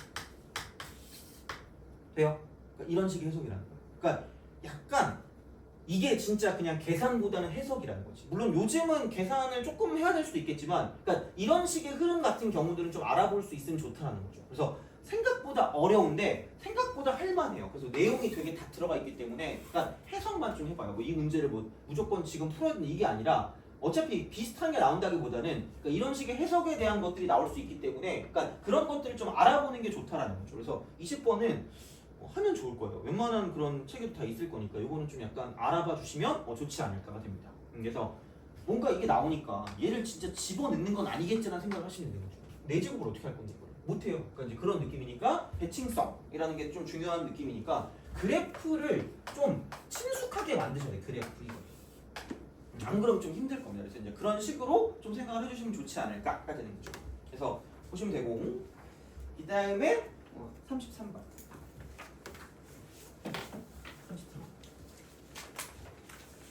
돼요? 그러니까 이런 식의 해석이라는 거예요. 그러니까 약간 이게 진짜 그냥 계산보다는 해석이라는 거지. 물론 요즘은 계산을 조금 해야 될 수도 있겠지만, 그러니까 이런 식의 흐름 같은 경우들은 좀 알아볼 수 있으면 좋다는 거죠. 그래서 생각보다 어려운데 생각보다 할만해요. 그래서 내용이 되게 다 들어가 있기 때문에 그러니까 해석만 좀 해봐요. 뭐 이 문제를 뭐 무조건 지금 풀어야 되는 이게 아니라 어차피 비슷한 게 나온다기보다는 그러니까 이런 식의 해석에 대한 것들이 나올 수 있기 때문에 그러니까 그런 것들을 좀 알아보는 게 좋다라는 거죠. 그래서 20번은 하면 좋을 거예요. 웬만한 그런 책에도 다 있을 거니까 이거는 좀 약간 알아봐 주시면 좋지 않을까가 됩니다. 그래서 뭔가 이게 나오니까 얘를 진짜 집어넣는 건 아니겠지라는 생각을 하시면 되는 거죠. 내 제곱을 어떻게 할 건데 이걸 못해요. 그러니까 이제 그런 느낌이니까 대칭성이라는 게 좀 중요한 느낌이니까 그래프를 좀 친숙하게 만드셔야 돼. 그래프 이거. 안 그러면 좀 힘들 겁니다. 그래서 이제 그런 식으로 좀 생각을 해주시면 좋지 않을까가 되는 거죠. 그래서 보시면 되고 이 다음에 33번.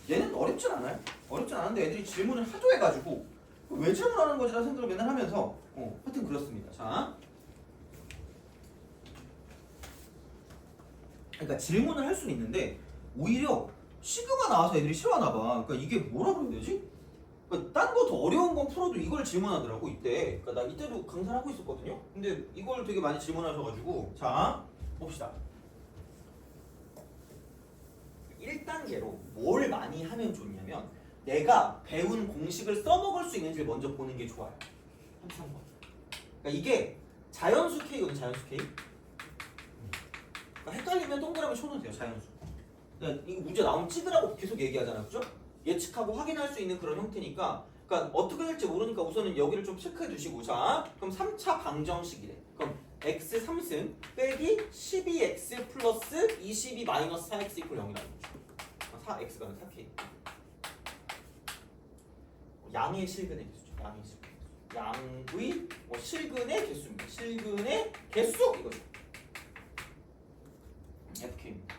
얘는 어렵진 않아요. 어렵진 않은데 애들이 질문을 하도 해가지고 왜 질문하는 거지라는 생각을 맨날 하면서 하여튼 그렇습니다. 자, 그러니까 질문을 할 수는 있는데 오히려 시그마 나와서 애들이 싫어하나 봐. 그러니까 이게 뭐라 그래야 되지? 그러니까 딴 거 더 어려운 건 풀어도 이걸 질문하더라고 이때. 그러니까 나 이때도 강사를 하고 있었거든요. 근데 이걸 되게 많이 질문하셔가지고 자 봅시다. 1단계로 뭘 많이 하면 좋냐면 내가 배운 공식을 써먹을 수 있는지를 먼저 보는 게 좋아요. 33번. 그러니까 이게 자연수 K거든. 자연수 K. 그러니까 헷갈리면 동그라미 쳐놓으세요. 자연수. 그러니까 이거 문제 나오면 찍으라고 계속 얘기하잖아. 그죠? 예측하고 확인할 수 있는 그런 형태니까 그러니까 어떻게 될지 모르니까 우선은 여기를 좀 체크해 두시고 자 그럼 3차 방정식이래. 그럼 x 3승 빼기 12x 플러스 22 마이너스 4x 이퀄 0이라는 거죠. 4x가 4k. 양의 실근의 개수죠. 양의 실근. 양의 실근의 개수입니다. 실근의 개수 이거죠. fk입니다.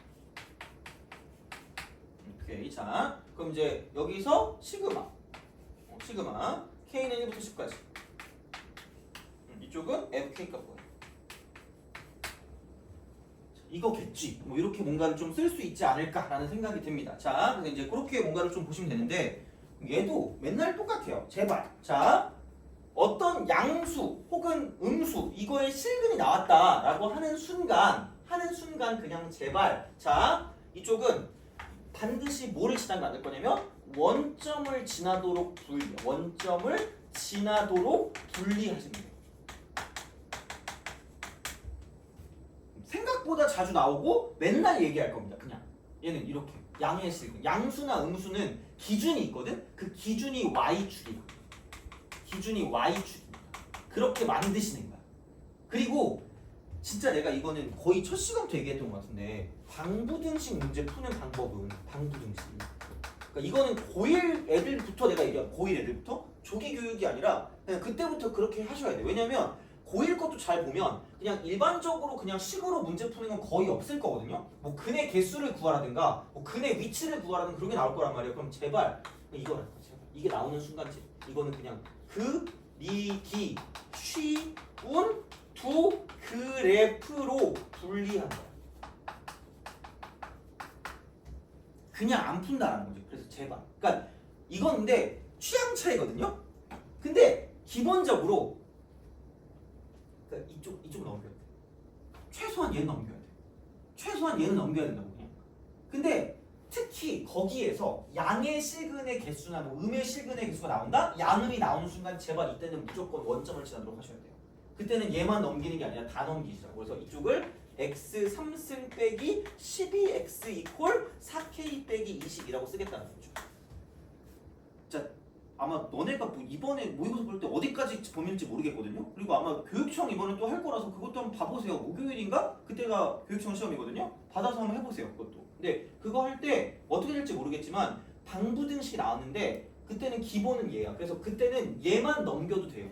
오케이. 자, 그럼 이제 여기서 시그마. 시그마 k는 1부터 10까지. 이쪽은 fk 값. 이거겠지. 뭐 이렇게 뭔가를 좀 쓸 수 있지 않을까라는 생각이 듭니다. 자, 그래서 이제 그렇게 뭔가를 좀 보시면 되는데 얘도 맨날 똑같아요. 제발. 자, 어떤 양수 혹은 음수 이거의 실근이 나왔다라고 하는 순간 그냥 제발. 자, 이쪽은 반드시 뭐를 지나면 안 될 거냐면 원점을 지나도록 분리하시면 돼요. 생각보다 자주 나오고 맨날 얘기할 겁니다. 그냥 얘는 이렇게 양의 실근. 양수나 음수는 기준이 있거든. 그 기준이 y축이야. 기준이 y축입니다. 그렇게 만드시는 거야. 그리고 진짜 내가 이거는 거의 첫 시간부터 얘기했던 것 같은데 방부등식 문제 푸는 방법은 방부등식. 그러니까 이거는 고1 애들부터 내가 얘기한 고1 애들부터 조기 교육이 아니라 그냥 그때부터 그렇게 하셔야 돼. 왜냐면 고1 것도 잘 보면 그냥 일반적으로 그냥 식으로 문제 푸는 건 거의 없을 거거든요. 뭐 근의 개수를 구하라든가 뭐 근의 위치를 구하라든가 그런 게 나올 거란 말이에요. 그럼 제발 이거라니까 제발. 이게 나오는 순간 이거는 그냥 그, 리, 기, 쉬, 운, 두, 그래프로 분리한 거야. 그냥 안 푼다라는 거지. 그래서 제발. 그러니까 이건 근데 취향 차이거든요. 근데 기본적으로 그러니까 이쪽 넘겨야 돼. 최소한 얘는 넘겨야 돼. 최소한 얘는 넘겨야 된다고 그냥. 근데 특히 거기에서 양의 실근의 개수나 뭐 음의 실근의 개수가 나온다? 양음이 나오는 순간 제발 이때는 무조건 원점을 지나도록 하셔야 돼요. 그때는 얘만 넘기는 게 아니라 다 넘기시라고. 그래서 이쪽을 x 3승 빼기 12x 이퀄 4k 빼기 20이라고 쓰겠다는 거죠. 자, 아마 너네가 뭐 이번에 모의고사 볼 때 어디까지 범위일지 모르겠거든요. 그리고 아마 교육청 이번에 또 할 거라서 그것도 한번 봐보세요. 목요일인가? 그때가 교육청 시험이거든요. 받아서 한번 해보세요. 그것도. 근데 그거 할 때 어떻게 될지 모르겠지만 방부등식이 나왔는데 그때는 기본은 얘야. 그래서 그때는 얘만 넘겨도 돼요.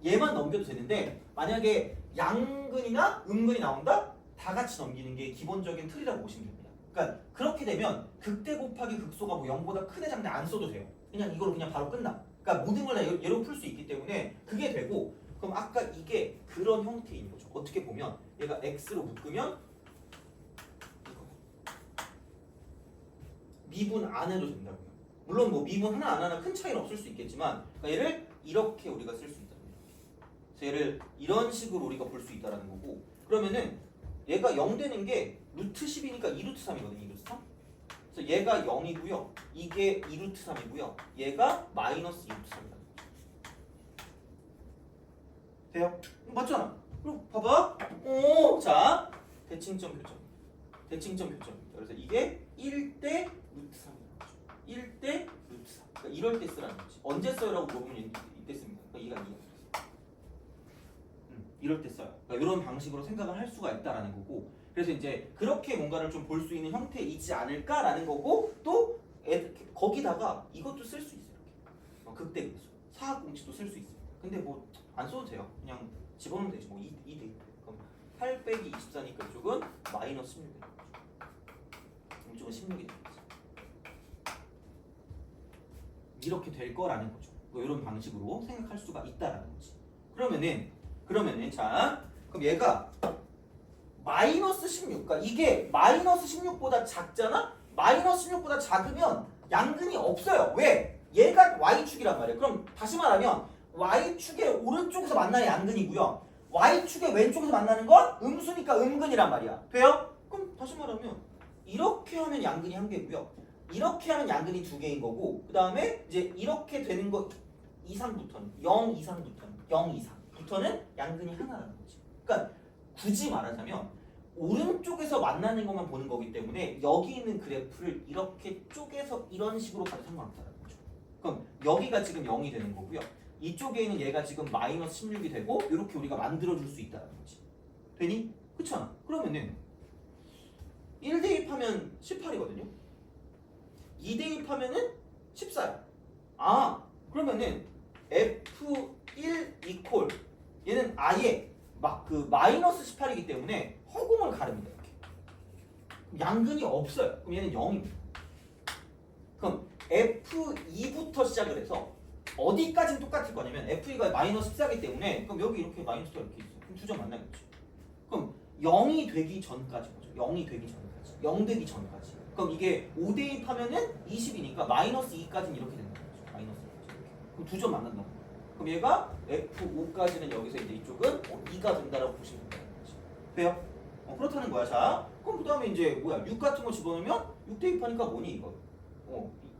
얘만 넘겨도 되는데 만약에 양근이나 음근이 나온다? 다 같이 넘기는 게 기본적인 틀이라고 보시면 됩니다. 그러니까 그렇게 되면 극대 곱하기 극소가 뭐 0보다 크대 작대 안 써도 돼요. 그냥 이걸로 그냥 바로 끝나. 그러니까 모든 걸 다 얘로 풀 수 있기 때문에 그게 되고 그럼 아까 이게 그런 형태인 거죠. 어떻게 보면 얘가 x로 묶으면 이거 미분 안 해도 된다고요. 물론 뭐 미분 하나 안 하나 큰 차이는 없을 수 있겠지만 그러니까 얘를 이렇게 우리가 쓸 수 있다. 그래서 얘를 이런 식으로 우리가 볼 수 있다라는 거고 그러면은 얘가 0 되는 게 루트 10이니까 2루트 3이거든요. 2루트 3. 그래서 얘가 0이고요. 이게 2루트 3이고요. 얘가 마이너스 2루트 3이다. 돼요? 맞잖아. 그럼 봐봐. 오, 자 대칭점 교점. 대칭점 교점입니다. 그래서 이게 1대 루트 3이라는 거죠. 1대 루트 3. 그러니까 이럴 때 쓰라는 거지. 언제 써요라고 물어보면 이때 씁니다. 그러니까 이가 이럴 때 써요. 그러니까 이런 방식으로 생각을 할 수가 있다라는 거고 그래서 이제 그렇게 뭔가를 좀 볼 수 있는 형태이지 않을까라는 거고 또 거기다가 이것도 쓸 수 있어요. 이렇게. 극대 근수 사학공치도 쓸 수 있어요. 근데 뭐 안 써도 돼요. 그냥 집어넣으면 되지. 뭐 2 대 그럼 8 빼기 24니까 이쪽은 마이너스 16이 되는 거죠. 이쪽은 16이 되는 거죠. 이렇게 될 거라는 거죠. 뭐 이런 방식으로 생각할 수가 있다라는 거지. 그러면은 자 그럼 얘가 마이너스 16 그러니까 이게 마이너스 16보다 작잖아? 마이너스 16보다 작으면 양근이 없어요. 왜? 얘가 y축이란 말이에요. 그럼 다시 말하면 y축의 오른쪽에서 만나는 양근이고요. y축의 왼쪽에서 만나는 건 음수니까 음근이란 말이야. 돼요? 그럼 다시 말하면 이렇게 하면 양근이 한 개고요. 이렇게 하면 양근이 두 개인 거고 그 다음에 이제 이렇게 되는 거 이상부터는 0 이상부터는 0 이상부터는 양근이 하나라는 거지. 그러니까 굳이 말하자면 오른쪽에서 만나는 것만 보는 거기 때문에 여기 있는 그래프를 이렇게 쪼개서 이런 식으로 가도 상관없다는 거죠. 그럼 여기가 지금 0이 되는 거고요. 이쪽에 있는 얘가 지금 마이너스 16이 되고 이렇게 우리가 만들어줄 수 있다는 거지. 되니? 그렇잖아. 그러면은 1 대입하면 18이거든요. 2 대입하면은 14야. 아 그러면은 F1 이퀄 얘는 아예 막 그 마이너스 18이기 때문에 허공을 가릅니다. 이렇게. 양근이 없어요. 그럼 얘는 0입니다. 그럼 F2부터 시작을 해서 어디까지는 똑같을 거냐면 F2가 마이너스 14이기 때문에 그럼 여기 이렇게 마이너스가 이렇게 있어요. 그럼 두 점 만나겠죠. 그럼 0이 되기 전까지 거죠. 0이 되기 전까지. 0 되기 전까지. 그럼 이게 5 대입하면은 20이니까 마이너스 2까지는 이렇게 된다는 거죠. 마이너스 2까지. 그럼 두 점 만난다는 거예요. 그럼 얘가 F5까지는 여기서 이제 이쪽은 2가 된다라고 보시면 된다는 거죠. 돼요? 그렇다는 거야. 자, 그럼 그 다음에 이제 뭐야? 6 같은 거 집어넣으면 6 대입하니까 뭐니 이거?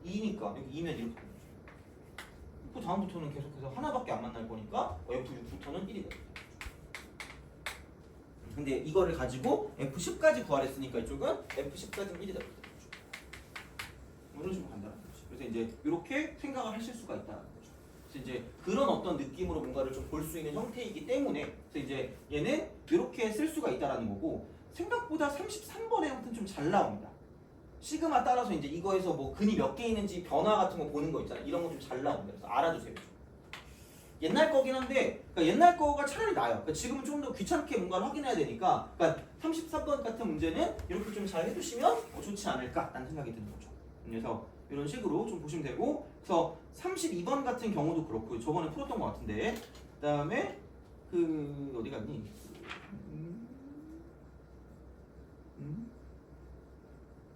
2니까 여기 2면 이렇게 되는 거죠. 그 다음부터는 계속해서 하나밖에 안 만날 거니까 F6부터는 1이 됩니다. 근데 이거를 가지고 F10까지 구하랬으니까 이쪽은 F10까지는 1이 됩니다. 이런 식으로 간다는 거죠. 그래서 이제 이렇게 생각을 하실 수가 있다는 거죠. 그래서 그래서 이제 그런 어떤 느낌으로 뭔가를 좀 볼 수 있는 형태이기 때문에 그래서 이제 얘는 이렇게 쓸 수가 있다라는 거고 생각보다 33번의 형태는 좀 잘 나옵니다. 시그마 따라서 이제 이거에서 뭐 근이 몇 개 있는지 변화 같은 거 보는 거 있잖아요. 이런 거 좀 잘 나옵니다. 그래서 알아두세요. 옛날 거긴 한데 그러니까 옛날 거가 차라리 나아요. 그러니까 지금은 좀 더 귀찮게 뭔가를 확인해야 되니까 그러니까 33번 같은 문제는 이렇게 좀 잘 해두시면 좋지 않을까라는 생각이 드는 거죠. 그래서 이런 식으로 좀 보시면 되고 그래서 32번 같은 경우도 그렇고 저번에 풀었던 것 같은데 그 다음에 그 어디 갔니?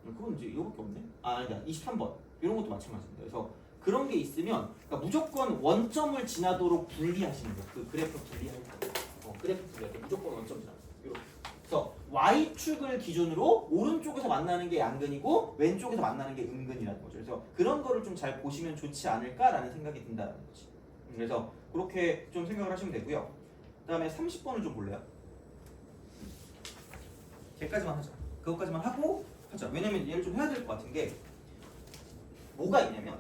그건 이제 이거밖에 없네. 아니다 23번 이런 것도 마찬가지입니다. 그래서 그런 게 있으면 그러니까 무조건 원점을 지나도록 분리하시는 거. 그 그래프 분리할 때, 그래프 분리할 때 무조건 원점 지나. 이렇게. 그래서 y축을 기준으로 오른쪽에서 만나는 게 양근이고 왼쪽에서 만나는 게 음근이라는 거죠. 그래서 그런 거를 좀 잘 보시면 좋지 않을까라는 생각이 든다는 거지. 그래서 그렇게 좀 생각을 하시면 되고요. 그다음에 30번을 좀 볼래요? 걔까지만 하자. 그것까지만 하고 하자. 왜냐면 얘를 좀 해야 될 것 같은 게 뭐가 있냐면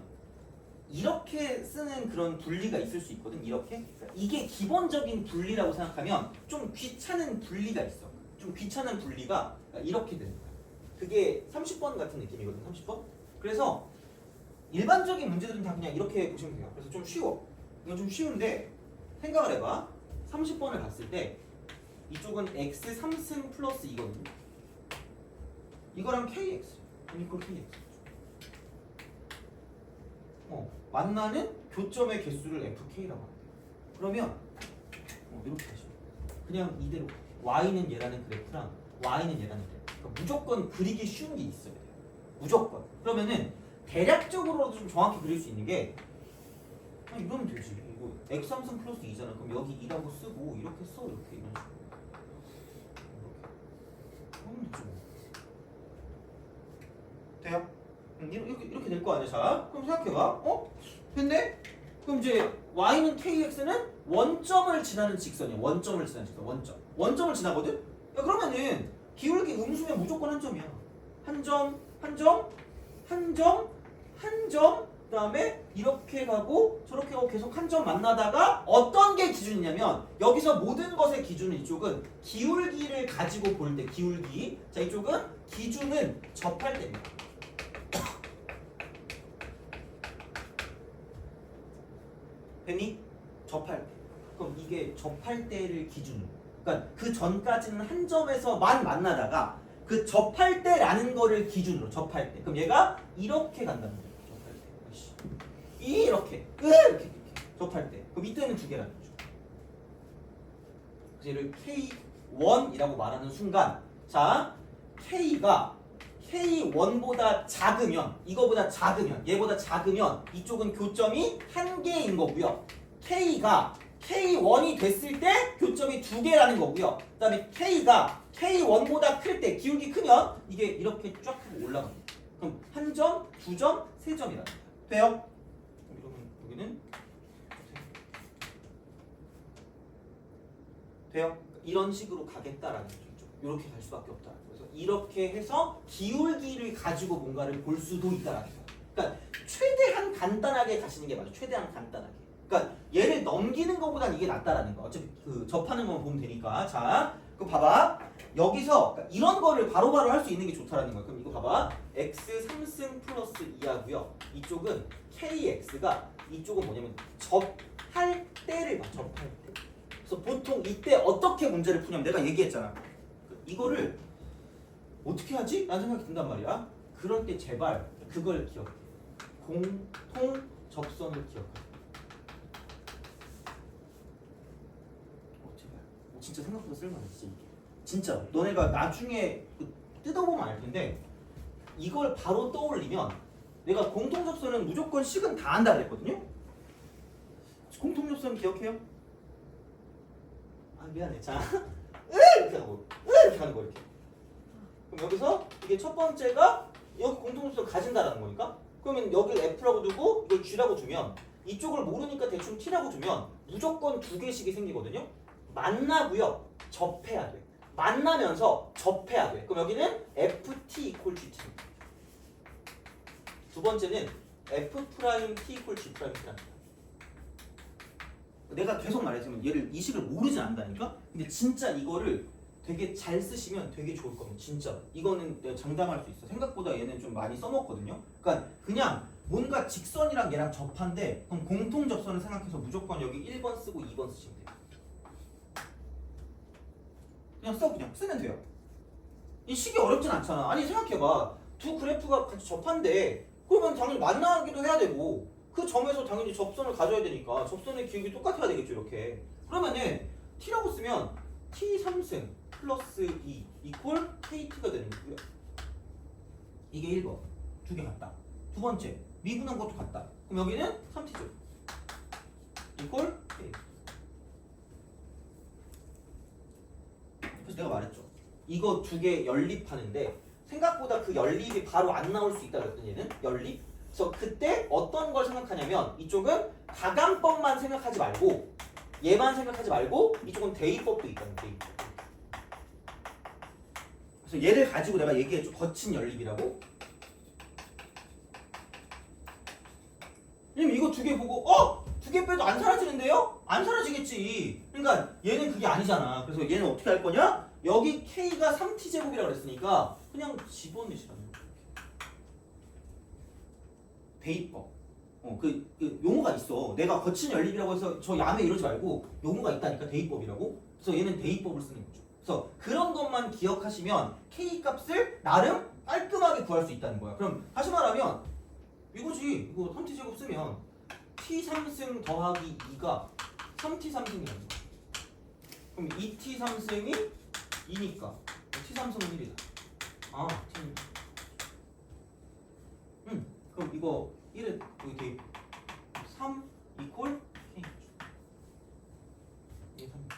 이렇게 쓰는 그런 분리가 있을 수 있거든. 이렇게 이게 기본적인 분리라고 생각하면 좀 귀찮은 분리가 있어. 좀 귀찮은 분리가 이렇게 되는 거야. 그게 30번 같은 느낌이거든. 30번. 그래서 일반적인 문제들은 다 그냥 이렇게 보시면 돼요. 그래서 좀 쉬워. 이건 좀 쉬운데 생각을 해봐. 30번을 봤을 때 이쪽은 x 3승 플러스 이거든요. 이거랑 kx 이걸 kx 만나는 교점의 개수를 fk라고 합니다. 그러면 이렇게 하시면 그냥 이대로 y는 얘라는 그래프랑 y는 얘라는 그래프 그러니까 무조건 그리기 쉬운 게 있어야 돼요. 무조건. 그러면은 대략적으로도 좀 정확히 그릴 수 있는 게 이러면 되지. 이거 x 3승 플러스 2잖아. 그럼 여기 2라고 쓰고 이렇게 써. 이렇게 이런 식으로 하면 되죠. 돼요? 이렇게 될 거 아니야. 자, 그럼 생각해봐. 근데 그럼 이제 y는 kx는 원점을 지나는 직선이야. 원점을 지나는 직선. 원점을 지나거든? 야, 그러면은 기울기 음수면 무조건 한 점이야. 한 점, 한 점, 한 점, 한 점. 그다음에 이렇게 가고 저렇게 가고 계속 한 점 만나다가 어떤 게 기준이냐면 여기서 모든 것의 기준은 이쪽은 기울기를 가지고 볼 때 기울기. 자, 이쪽은 기준은 접할 때입니다. 됐니? 접할 때. 그럼 이게 접할 때를 기준으로. 그러니까 그 전까지는 한 점에서만 만나다가 그 접할 때라는 거를 기준으로 접할 때. 그럼 얘가 이렇게 간다는 거예요. 접할 때. 이렇게. 이렇게 접할 때. 그럼 이때는 두 개라는 거죠. 그래서 얘를 K1이라고 말하는 순간 자, K가 K1보다 작으면 이거보다 작으면 얘보다 작으면 이쪽은 교점이 한 개인 거고요. K가 K1이 됐을 때 교점이 두 개라는 거고요. 그 다음에 K가 K1보다 클 때 기울기 크면 이게 이렇게 쫙 하고 올라갑니다. 그럼 한 점, 두 점, 세 점이라는 거예요. 돼요? 그러면 여기는 돼요? 이런 식으로 가겠다라는 거죠. 이렇게 갈 수밖에 없다. 그래서 이렇게 해서 기울기를 가지고 뭔가를 볼 수도 있다라는 거예요. 그러니까 최대한 간단하게 가시는 게 맞아요. 최대한 간단하게. 그러니까 얘를 넘기는 것보단 이게 낫다라는 거. 어차피 그 접하는 것만 보면 되니까. 자, 그거 봐봐. 여기서 그러니까 이런 거를 바로바로 할 수 있는 게 좋다라는 거야. 그럼 이거 봐봐. x 3승 플러스 2하고요. 이쪽은 kx가 이쪽은 뭐냐면 접할 때를 봐. 접할 때. 그래서 보통 이때 어떻게 문제를 푸냐면 내가 얘기했잖아. 이거를 어떻게 하지? 라는 생각이 든단 말이야. 그럴 때 제발 그걸 기억해. 공통 접선을 기억해. 제발. 진짜 생각보다 쓸만해. 진짜. 너네가 나중에 뜯어보면 알 텐데 이걸 바로 떠올리면 내가 공통 접선은 무조건 식은 다 한다 그랬거든요. 공통 접선 기억해요? 아 미안해. 자 이렇게 하고 이렇게 하는 거 이렇게. 그럼 여기서 이게 첫 번째가 여기 공통접선을 가진다라는 거니까 그러면 여기를 F라고 두고 이걸 G라고 두면 이쪽을 모르니까 대충 T라고 두면 무조건 두 개씩이 생기거든요. 만나고요. 접해야 돼. 만나면서 접해야 돼. 그럼 여기는 FT equal GT. 두 번째는 F 프라임 T equal G 프라임 T랍니다. 내가 계속 말했지만 얘를 이 식을 모르진 않는다니까. 근데 진짜 이거를 되게 잘 쓰시면 되게 좋을 겁니다. 진짜 이거는 내가 장담할 수 있어. 생각보다 얘는 좀 많이 써먹거든요. 그러니까 그냥 뭔가 직선이랑 얘랑 접한데 그럼 공통 접선을 생각해서 무조건 여기 1번 쓰고 2번 쓰시면 돼요. 그냥 써. 그냥 쓰면 돼요. 이 식이 어렵진 않잖아. 아니 생각해봐. 두 그래프가 같이 접한데 그러면 당연히 만나기도 해야 되고 그 점에서 당연히 접선을 가져야 되니까 접선의 기울기 똑같아야 되겠죠. 이렇게. 그러면은 t라고 쓰면 t 3승 플러스 2 이퀄 kt가 되는 거고요. 이게 1번. 두 개 같다. 두 번째 미분한 것도 같다. 그럼 여기는 3t죠. 이퀄 k. 그래서 내가 말했죠. 이거 두 개 연립하는데 생각보다 그 연립이 바로 안 나올 수 있다 그랬더니 얘는 연립. 그래서 그때 어떤 걸 생각하냐면 이쪽은 가감법만 생각하지 말고 얘만 생각하지 말고 이쪽은 대입법도 있다는 대입법. 그래서 얘를 가지고 내가 얘기했죠. 거친 연립이라고. 왜냐면 이거 두 개 보고 두 개 빼도 안 사라지는데요? 안 사라지겠지. 그러니까 얘는 그게 아니잖아. 그래서 얘는 어떻게 할 거냐? 여기 k가 3t제곱이라고 그랬으니까 그냥 집어넣으시라는 거야. 대입법. 그 용어가 있어. 내가 거친 연립이라고 해서 저 야매 이러지 말고 용어가 있다니까. 대입법이라고. 그래서 얘는 대입법을 쓰는 거죠. 그래서 그런 것만 기억하시면 k 값을 나름 깔끔하게 구할 수 있다는 거야. 그럼 다시 말하면 이거지. 이거 3t제곱 쓰면 t3승 더하기 2가 3t3승이라는 거야. 그럼 2t3승이 2니까 t3승은 1이다. 아, 그럼 이거 1에 여기 대입 3 이퀄 k. 이게 3.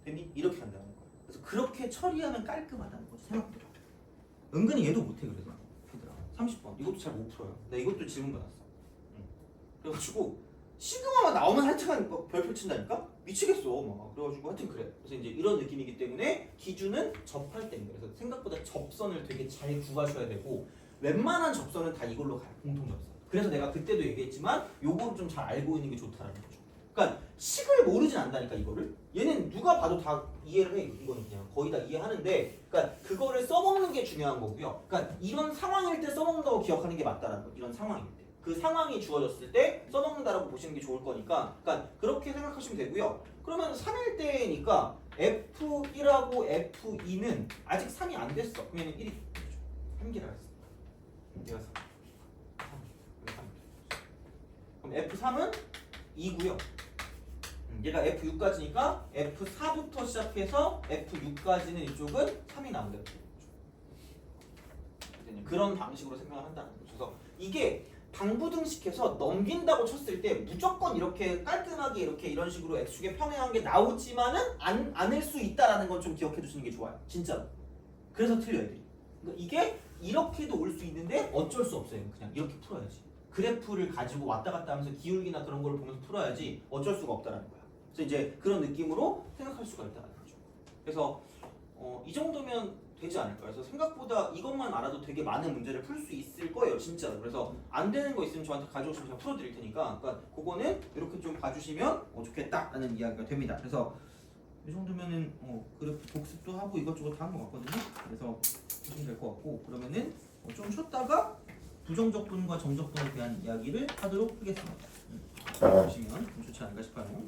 됐니? 이렇게 한다는 거야. 그래서 그렇게 처리하면 깔끔하다는 거지. 생각보다. 은근히 얘도 못해. 그래서 얘들아 30번 이것도 잘 못 풀어요. 나 이것도 질문 받았어. 그래가지고 시그마만 나오면 하여튼 별표 친다니까? 미치겠어. 막 그래가지고 하여튼 그래. 그래서 이제 이런 느낌이기 때문에 기준은 접할 때입니다. 그래서 생각보다 접선을 되게 잘 구하셔야 되고 웬만한 접선은 다 이걸로 가요. 공통 접선. 그래서 내가 그때도 얘기했지만 요거를 좀 잘 알고 있는 게 좋다라는 거죠. 그러니까 식을 모르진 않다니까 이거를. 얘는 누가 봐도 다 이해를 해. 이거는 그냥 거의 다 이해하는데 그러니까 그거를 써먹는 게 중요한 거고요. 그러니까 이런 상황일 때 써먹는다고 기억하는 게 맞다라는 거. 이런 상황일 때. 그 상황이 주어졌을 때 써먹는다라고 보시는 게 좋을 거니까 그러니까 그렇게 생각하시면 되고요. 그러면 3일 때니까 F1하고 F2는 아직 3이 안 됐어. 그러면 1이 3개라 했어. 얘가 3. 그럼 F3은 2고요. 얘가 F6까지니까 F4부터 시작해서 F6까지는 이쪽은 3이 나온다. 그런 방식으로 생각을 한다는 거죠. 그래서 이게 방부등식해서 넘긴다고 쳤을 때 무조건 이렇게 깔끔하게 이렇게 이런 식으로 x축의 평행한 게 나오지만은 않을 수 있다라는 건 좀 기억해 두시는 게 좋아요. 진짜로. 그래서 틀려야 돼. 그러니까 이게 이렇게도 올 수 있는데 어쩔 수 없어요. 그냥 이렇게 풀어야지. 그래프를 가지고 왔다 갔다 하면서 기울기나 그런 걸 보면서 풀어야지 어쩔 수가 없다라는 거야. 그래서 이제 그런 느낌으로 생각할 수가 있다는 거죠. 그래서 이 정도면 되지 않을까요? 그래서 생각보다 이것만 알아도 되게 많은 문제를 풀 수 있을 거예요, 진짜로. 그래서 안 되는 거 있으면 저한테 가져오시면 제가 풀어드릴 테니까, 그러니까 그거는 이렇게 좀 봐주시면 좋겠다라는 이야기가 됩니다. 그래서 이 정도면은 그래프 복습도 하고 이것저것 다 한 것 같거든요. 그래서 보시면 될 것 같고 그러면은 좀 쉬었다가 부정적분과 정적분에 대한 이야기를 하도록 하겠습니다. 보시면 좀 좋지 않을까 싶어요.